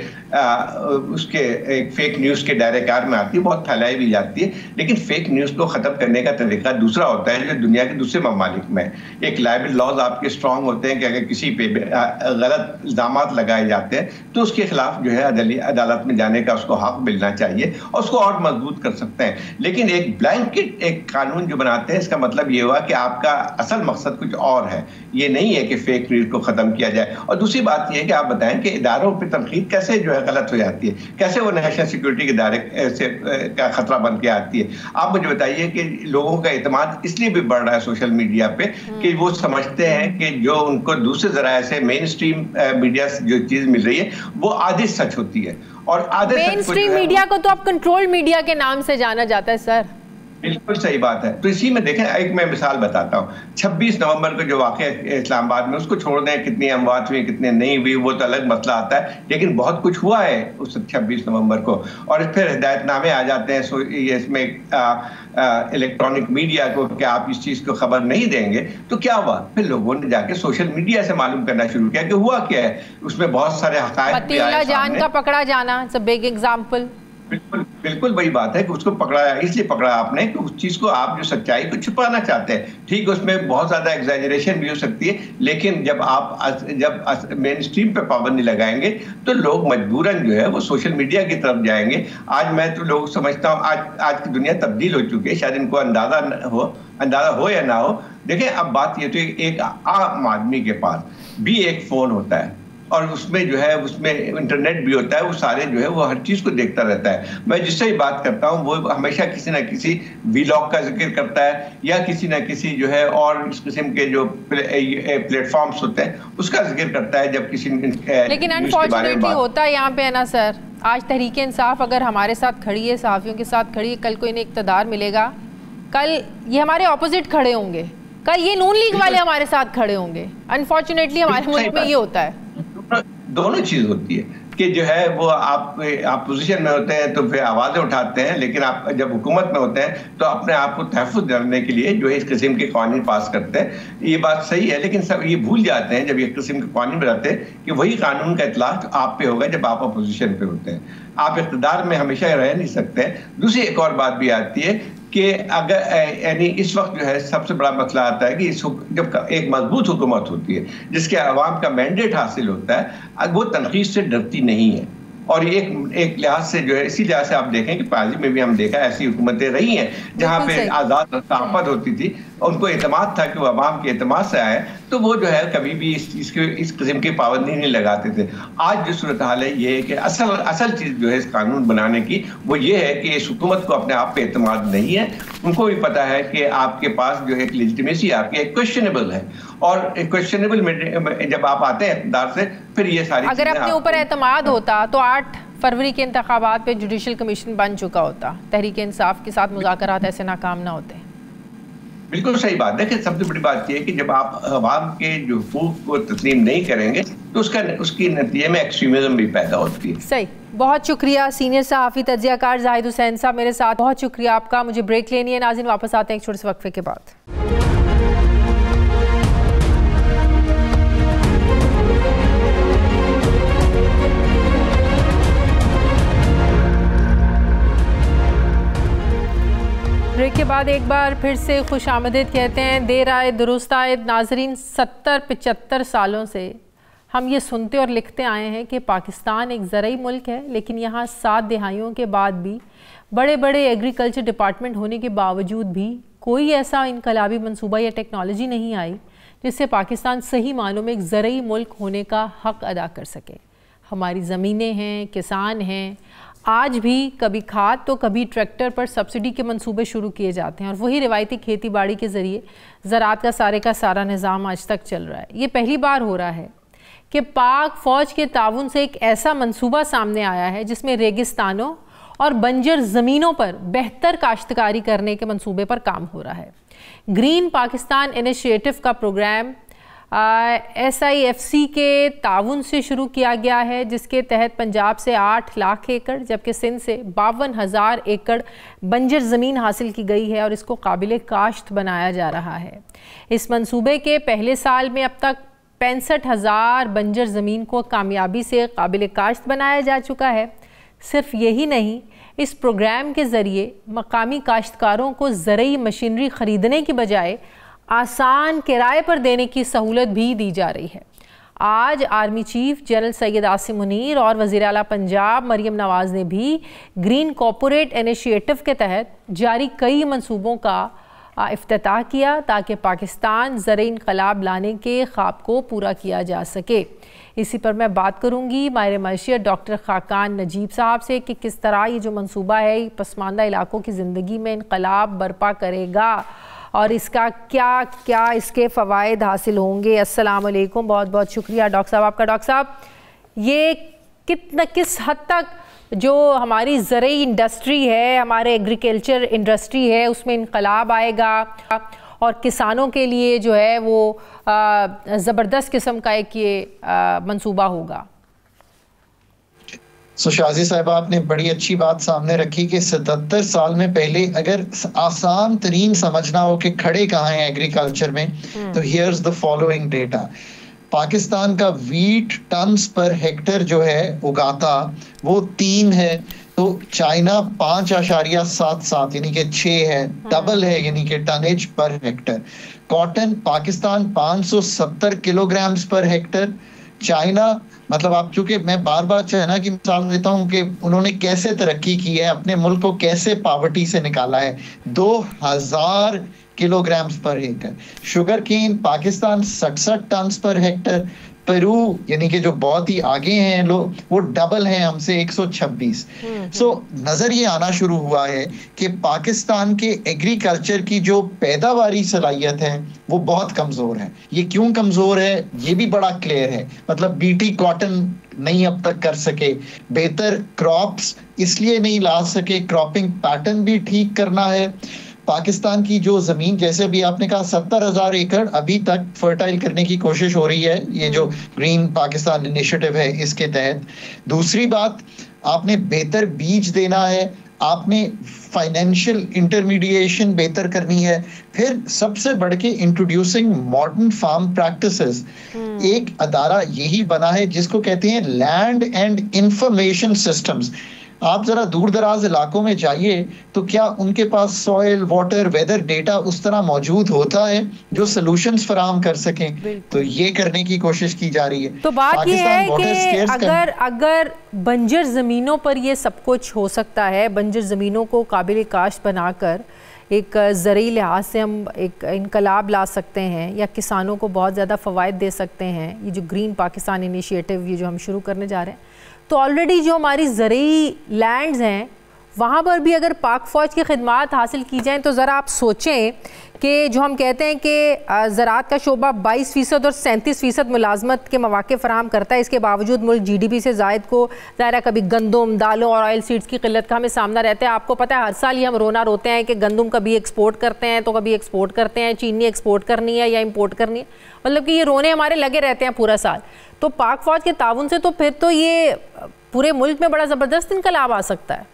उसके एक फेक न्यूज़ के दायरेकार में आती है, बहुत फैलाई भी जाती है। लेकिन फेक न्यूज़ को ख़त्म करने का तरीका दूसरा होता है जो दुनिया के दूसरे ममालिक में एक लाइबल लॉज आपके स्ट्रांग होते हैं कि अगर किसी पे गलत इल्ज़ामात लगाए जाते हैं तो उसके खिलाफ जो है अदालत में जाने का उसको हक मिलना चाहिए और उसको और मजबूत कर सकते हैं। लेकिन एक ब्लैंकेट एक कानून जो बनाते हैं इसका मतलब ये हुआ कि आपका असल मकसद कुछ और है, ये नहीं है कि फेक न्यूज़ को ख़त्म किया जाए। और दूसरी बात यह है कि आप बताएं कि इदारों पर तनकीद कैसे जो है गलत हो जाती है, कैसे वो नेशनल सिक्योरिटी के दायरे से का खतरा बन के आती है। आप मुझे बताइए कि लोगों का एतमाद इसलिए भी बढ़ रहा है सोशल मीडिया पे कि वो समझते हैं कि जो उनको दूसरे जराये से मेन स्ट्रीम मीडिया से जो चीज़ मिल रही है वो आधी सच होती है। और आधे मेन स्ट्रीम मीडिया को तो अब कंट्रोल मीडिया के नाम से जाना जाता है सर। बिल्कुल सही बात है। तो इसी में देखें, एक मैं मिसाल बताता हूँ, 26 नवंबर को जो वाक़या इस्लामाबाद में, उसको छोड़ दें कितनी अमवात हुई कितने नहीं हुई वो तो अलग मसला आता है, लेकिन बहुत कुछ हुआ है उस 26 नवंबर को। और फिर हिदायतनामे आ जाते हैं इसमें इलेक्ट्रॉनिक मीडिया को कि आप इस चीज़ को खबर नहीं देंगे। तो क्या हुआ, फिर लोगों ने जाके सोशल मीडिया से मालूम करना शुरू किया कि हुआ क्या है। उसमें बहुत सारे हक़ाइक़ भी आए सामने। जान का पकड़ा जाना, इट्स अ बिग एग्जांपल। बिल्कुल वही बात है कि उसको पकड़ा, इसलिए पकड़ा आपने कि उस चीज़ को आप जो सच्चाई को छुपाना चाहते हैं। ठीक, उसमें बहुत ज़्यादा एग्जैजरेशन भी हो सकती है, लेकिन जब आप जब मेन स्ट्रीम पे पाबंदी लगाएंगे तो लोग मजबूरन जो है वो सोशल मीडिया की तरफ जाएंगे। आज मैं तो लोग समझता हूँ आज की दुनिया तब्दील हो चुकी है, शायद इनको अंदाज़ा हो या ना हो। देखें अब बात ये तो एक आम आदमी के पास भी एक फ़ोन होता है और उसमें जो है उसमें इंटरनेट भी होता है, वो सारे जो है वो हर चीज़ को देखता रहता है। मैं जिससे ही बात करता हूँ वो हमेशा किसी ना किसी वीलॉग का जिक्र करता है या किसी ना किसी जो है और इस किस्म के जो प्लेटफॉर्म्स होते हैं उसका जिक्र करता है जब किसी लेकिन अनफॉर्चुनेटली होता है यहाँ पे है ना सर, आज तहरीक इंसाफ अगर हमारे साथ खड़ी है, सहाफ़ियों के साथ खड़ी है, कल को इन्हें इक़्तिदार मिलेगा, कल ये हमारे ऑपोजिट खड़े होंगे, कल ये नून लीग वाले हमारे साथ खड़े होंगे। अनफॉर्चुनेटली हमारे मुल्क में ये होता है, दोनों चीज होती है कि जो है वो आप पोजीशन में होते हैं तो फिर आवाज़ें उठाते हैं, लेकिन आप जब हुकूमत में होते हैं तो अपने आप को तहफ़्फ़ुज़ करने के लिए जो है इस किस्म के कानून पास करते हैं। ये बात सही है, लेकिन सब ये भूल जाते हैं जब ये किस्म के कानून बनाते हैं कि वही कानून का इतलाक़ आप पे होगा जब आप अपोजिशन पे होते हैं। आप इक़्तिदार में हमेशा रह नहीं सकते। दूसरी एक और बात भी आती है कि अगर यानी इस वक्त जो है सबसे बड़ा मसला आता है कि जब एक मजबूत हुकूमत होती है जिसके अवाम का मैंडेट हासिल होता है, वो तनकीद से डरती नहीं है। और एक लिहाज से जो है, इसी लिहाज से आप देखें कि पाजी में भी हम देखा ऐसी हुकूमतें रही हैं जहाँ पे आज़ाद सहाफत होती थी, उनको एतमाद था कि वो अवाम के एतमाद से आए, तो वो जो है कभी भी इस किस्म की पाबंदी नहीं लगाते थे। आज जो सूरत हाल है ये है कि असल चीज़ जो है इस कानून बनाने की वो ये है कि इस हुकूमत को अपने आप पे एतमाद नहीं है। उनको भी पता है कि आपके पास जो एक लेजिटिमेसी आपकी एक क्वेश्चनेबल है, और क्वेश्चनेबल में जब आप आते हैं इक़्तिदार से, फिर ये सारी अगर अपने ऊपर एतमाद होता तो 8 फरवरी के इंतखाबात पे जुडिशल कमीशन बन चुका होता, तहरीक इंसाफ के साथ मुज़ाकरात ऐसे नाकाम ना होते। बिल्कुल सही बात है कि सबसे बड़ी बात यह है कि जब आप अवाम के जो हुकूक को तस्लीम नहीं करेंगे तो उसकी नतीजे में एक्सट्रीमिज्म भी पैदा होती है। सही, बहुत शुक्रिया सीनियर सहाफ़ी तज्ज़ियाकार जाहिद हुसैन साहब मेरे साथ, बहुत शुक्रिया आपका। मुझे ब्रेक लेनी है नाज़रीन, वापस आते हैं एक छोटे से वक्फे के बाद। ब्रेक के बाद एक बार फिर से खुश आमदीद कहते हैं। देर आए दुरुस्त आए नाजरीन, 70-75 सालों से हम ये सुनते और लिखते आए हैं कि पाकिस्तान एक ज़रई मुल्क है, लेकिन यहाँ 7 दहाइयों के बाद भी बड़े बड़े एग्रीकल्चर डिपार्टमेंट होने के बावजूद भी कोई ऐसा इनकलाबी मंसूबा या टेक्नोलॉजी नहीं आई जिससे पाकिस्तान सही मानों में एक ज़रई मुल्क होने का हक़ अदा कर सके। हमारी ज़मीनें हैं, किसान हैं, आज भी कभी खाद तो कभी ट्रैक्टर पर सब्सिडी के मंसूबे शुरू किए जाते हैं और वही रिवायती खेती बाड़ी के ज़रिए ज़राअत का सारा निज़ाम आज तक चल रहा है। ये पहली बार हो रहा है कि पाक फ़ौज के ताउन से एक ऐसा मंसूबा सामने आया है जिसमें रेगिस्तानों और बंजर ज़मीनों पर बेहतर काश्तकारी करने के मंसूबे पर काम हो रहा है। ग्रीन पाकिस्तान इनिशिएटिव का प्रोग्राम SIFC के ताउन से शुरू किया गया है, जिसके तहत पंजाब से 8 लाख एकड़ जबकि सिंध से 52,000 एकड़ बंजर ज़मीन हासिल की गई है और इसको काबिल काश्त बनाया जा रहा है। इस मंसूबे के पहले साल में अब तक 65,000 बंजर ज़मीन को कामयाबी से काबिल काश्त बनाया जा चुका है। सिर्फ यही नहीं, इस प्रोग्राम के ज़रिए मकामी काश्तकारों को ज़रई मशीनरी ख़रीदने की बजाय आसान किराए पर देने की सहूलत भी दी जा रही है। आज army chief general Syed Asim Munir और वज़ीर आला पंजाब मरियम नवाज़ ने भी ग्रीन कॉर्पोरेट इनिशिएटिव के तहत जारी कई मंसूबों का इफ्तिताह किया ताकि पाकिस्तान ज़रई इनकलाब लाने के ख्वाब को पूरा किया जा सके। इसी पर मैं बात करूंगी माहिर मईशियत डॉक्टर खाकान नजीब साहब से कि किस तरह ये जो मंसूबा है पसमानदा इलाकों की ज़िंदगी में इनकलाब बर्पा करेगा और इसका क्या क्या इसके फ़वाइद हासिल होंगे। अस्सलाम वालेकुम, बहुत बहुत शुक्रिया डॉक्टर साहब आपका। डॉक्टर साहब, ये किस हद तक जो हमारी ज़रई इंडस्ट्री है, हमारे एग्रीकल्चर इंडस्ट्री है, उसमें इनकलाब आएगा और किसानों के लिए जो है वो ज़बरदस्त किस्म का एक ये मंसूबा होगा? शाजी साहब, आपने बड़ी अच्छी बात सामने रखी कि 77 साल में पहले अगर आसान तरीन समझना हो कि खड़े कहाँ हैं एग्रीकल्चर में, तो here's the following data. Pakistan का वीट टन्स पर हेक्टर जो है उगाता वो 3 है, तो चाइना 5.77 यानी कि 6 है, डबल है यानी कि tonnage per hectare. Cotton Pakistan 570 kilogram पर हेक्टर, चाइना मतलब आप चूंकि मैं बार बार चाइना की मिसाल देता हूं कि उन्होंने कैसे तरक्की की है, अपने मुल्क को कैसे पॉवर्टी से निकाला है, 2000 किलोग्राम पर hectare. Sugar cane Pakistan 67 ton पर हेक्टर, पेरू यानी कि जो बहुत ही आगे हैं लोग वो डबल हैं हमसे 126। नजर ये आना शुरू हुआ है कि पाकिस्तान के एग्रीकल्चर की जो पैदावारी सलाहियत है वो बहुत कमजोर है। ये क्यों कमजोर है ये भी बड़ा क्लियर है, मतलब बीटी कॉटन नहीं अब तक कर सके, बेहतर क्रॉप्स इसलिए नहीं ला सके, क्रॉपिंग पैटर्न भी ठीक करना है। पाकिस्तान की जो जमीन, जैसे भी आपने कहा 70,000 एकड़ अभी तक फर्टाइल करने की कोशिश हो रही है, ये जो ग्रीन पाकिस्तान इनिशिएटिव है इसके तहत। दूसरी बात, आपने बेहतर बीज देना है, आपने फाइनेंशियल इंटरमीडिएशन बेहतर करनी है, फिर सबसे बढ़ के इंट्रोड्यूसिंग मॉडर्न फार्म प्रैक्टिसेस। एक अदारा यही बना है जिसको कहते हैं लैंड एंड इंफॉर्मेशन सिस्टम्स। आप जरा दूर दराज इलाकों में जाइए तो क्या उनके पास सॉइल, वाटर, वेदर डेटा उस तरह मौजूद होता है जो सॉल्यूशंस फराहम कर सकें? तो ये करने की कोशिश की जा रही है। तो बात ये है कि अगर बंजर ज़मीनों पर ये सब कुछ हो सकता है, बंजर ज़मीनों को काबिल काश्त बनाकर एक ज़रूरी लिहाज से हम एक इनकलाब ला सकते हैं या किसानों को बहुत ज़्यादा फ़वाइद दे सकते हैं, ये जो ग्रीन पाकिस्तान इनिशिएटिव ये जो हम शुरू करने जा रहे हैं, तो ऑलरेडी जो हमारी ज़रूरी लैंड्स हैं वहाँ पर भी अगर पाक फ़ौज की खिदमात हासिल की जाएँ तो ज़रा आप सोचें कि जो हम कहते हैं कि ज़राअत का शोबा 22% और 37% मुलाजमत के मौक़े फ़राहम करता है, इसके बावजूद मुल्क GDP से ज़ायद को ज़ाहिर कभी गंदम, दालों और ऑयल सीड्स की क़िल्लत का हमें सामना रहता है। आपको पता है हर साल ये हम रोते हैं कि गंदम कभी एक्सपोर्ट करते हैं तो कभी एक्सपोर्ट करते हैं, चीनी एक्सपोर्ट करनी है या इम्पोर्ट करनी है, मतलब कि ये रोने हमारे लगे रहते हैं पूरा साल। तो पाक फ़ौज के ताउन से तो फिर तो ये पूरे मुल्क में बड़ा ज़बरदस्त इनकलाब आ सकता है।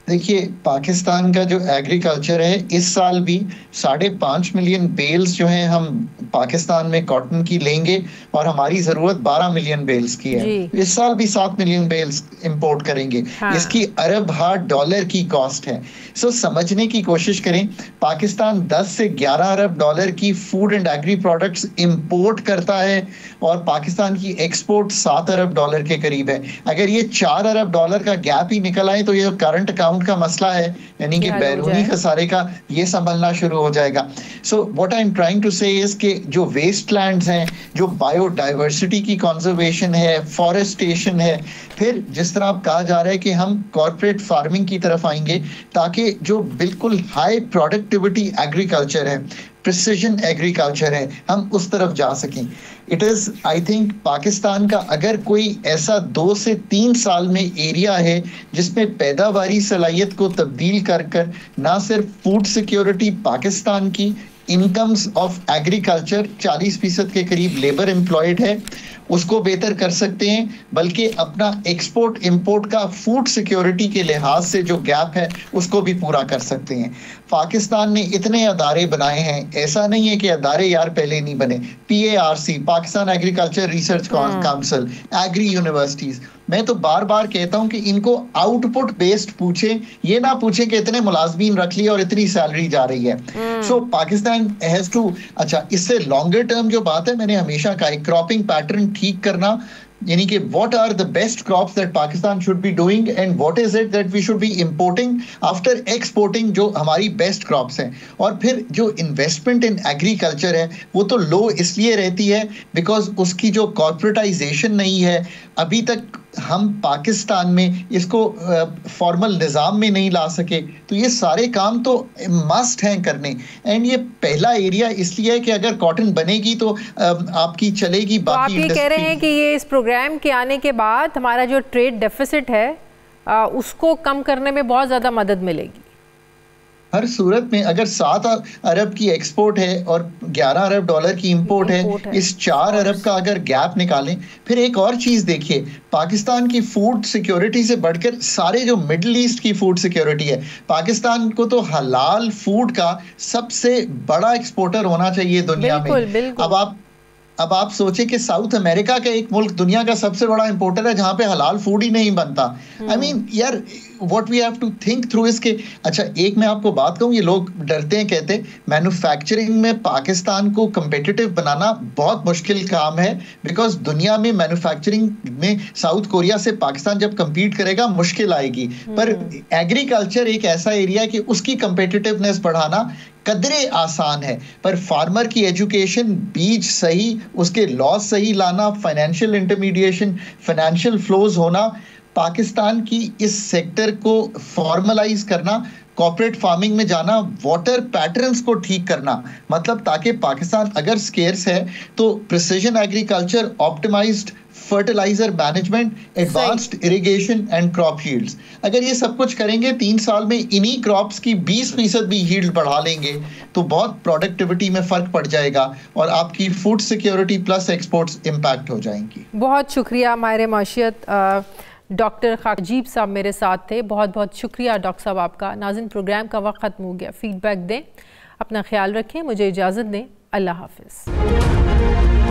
देखिए, पाकिस्तान का जो एग्रीकल्चर है इस साल भी 5.5 मिलियन बेल्स जो हैं हम पाकिस्तान में कॉटन की लेंगे और हमारी ज़रूरत 12 मिलियन बेल्स की है। इस साल भी 7 मिलियन बेल्स इंपोर्ट करेंगे। हाँ। इसकी $1 की कॉस्ट है। सो समझने की कोशिश करें, पाकिस्तान 10 से $11 की food and agri products import करता है और पाकिस्तान की एक्सपोर्ट $7 के करीब है। अगर ये $4 का गैप ही निकल आए तो ये करंट अकाउंट का मसला है, यानी कि बैरूनी खसारे का, ये संभलना शुरू हो जाएगा। So what I am trying to say is कि जो वेस्टलैंड्स हैं, जो बायोडाइवर्सिटी की कंजर्वेशन है, फॉरेस्टेशन है, फिर जिस तरह आप कहा जा रहा है कि हम कॉर्पोरेट फार्मिंग की तरफ आएंगे ताकि जो बिल्कुल हाई प्रोडक्टिविटी एग्रीकल्चर है, प्रिसिजन एग्रीकल्चर है, हम उस तरफ जा सकें। It is I think Pakistan का अगर कोई ऐसा 2 से 3 साल में एरिया है जिसमें पैदावारी सलाहियत को तब्दील कर कर ना सिर्फ फूड सिक्योरिटी पाकिस्तान की, इनकम्स ऑफ एग्रीकल्चर 40% के करीब लेबर एम्प्लॉयड है, उसको बेहतर कर सकते हैं, बल्कि अपना एक्सपोर्ट इंपोर्ट का फूड सिक्योरिटी के लिहाज से जो गैप है उसको भी पूरा कर सकते हैं। पाकिस्तान ने इतने अदारे बनाए हैं, ऐसा नहीं है कि अदारे यार पहले नहीं बने। PARC, Pakistan agriculture research council, agri universities, मैं तो बार बार कहता हूं कि इनको आउटपुट बेस्ड पूछें, ये ना पूछें कि इतने मुलाजमीन रख लिए और इतनी सैलरी जा रही है। सो पाकिस्तान हैज टू, अच्छा इससे लॉन्गर टर्म जो बात है, मैंने हमेशा कहा क्रॉपिंग पैटर्न ठीक करना, यानी कि what are the best crops that Pakistan should be doing and what is it that we should be importing after exporting, जो हमारी बेस्ट क्रॉप्स हैं। और फिर जो इन्वेस्टमेंट इन एग्रीकल्चर है वो तो लो इसलिए रहती है बिकॉज उसकी जो कॉर्पोरेटाइजेशन नहीं है। अभी तक हम पाकिस्तान में इसको फॉर्मल निज़ाम में नहीं ला सके, तो ये सारे काम तो मस्ट हैं करने। एंड ये पहला एरिया इसलिए है कि अगर कॉटन बनेगी तो आपकी चलेगी। तो आप ये कह रहे हैं कि ये इस प्रोग्राम के आने के बाद हमारा जो ट्रेड डेफिसिट है उसको कम करने में बहुत ज़्यादा मदद मिलेगी। हर सूरत में अगर 7 अरब की एक्सपोर्ट है और $11 की इंपोर्ट है, इस 4 अरब का अगर गैप निकालें, फिर एक और चीज देखिए, पाकिस्तान की फूड सिक्योरिटी से बढ़कर सारे जो मिडिल ईस्ट की फूड सिक्योरिटी है, पाकिस्तान को तो हलाल फूड का सबसे बड़ा एक्सपोर्टर होना चाहिए दुनिया में। अब आप सोचें कि साउथ अमेरिका का एक मुल्क दुनिया का सबसे बड़ा इंपोर्टर है जहां पे हलाल फूड ही नहीं बनता। आई मीन यार, what we have to think through is के, अच्छा एक मैं आपको बात कहूं, ये लोग डरते हैं, कहते मैन्युफैक्चरिंग में पाकिस्तान को कंपेटिटिव बनाना बहुत मुश्किल काम है, बिकॉज दुनिया में मैन्युफैक्चरिंग में साउथ कोरिया से पाकिस्तान जब कंपीट करेगा मुश्किल आएगी। पर एग्रीकल्चर एक ऐसा एरिया कि उसकी कंपेटिटिवनेस बढ़ाना कदरे आसान है, पर फार्मर की एजुकेशन, बीज सही, उसके लॉस सही लाना, फाइनेंशियल इंटरमीडिएशन, फाइनेंशियल फ्लोज होना, पाकिस्तान की इस सेक्टर को फॉर्मलाइज करना, कॉर्पोरेट फार्मिंग में जाना, वाटर पैटर्न्स को ठीक करना, मतलब ताकि पाकिस्तान अगर स्केर्स है तो precision agriculture, optimized fertilizer management, advanced irrigation and crop yields, अगर ये सब कुछ करेंगे 3 साल में इन्हीं क्रॉप्स की 20% भी यील्ड बढ़ा लेंगे तो बहुत प्रोडक्टिविटी में फर्क पड़ जाएगा और आपकी food security plus exports impact हो जाएंगी। बहुत शुक्रिया माहिर माशियत डॉक्टर खाकजीब साहब मेरे साथ थे। बहुत बहुत शुक्रिया डॉक्टर साहब आपका। नाज़रीन, प्रोग्राम का वक्त ख़त्म हो गया। फीडबैक दें, अपना ख्याल रखें, मुझे इजाज़त दें। अल्लाह हाफ़िज़।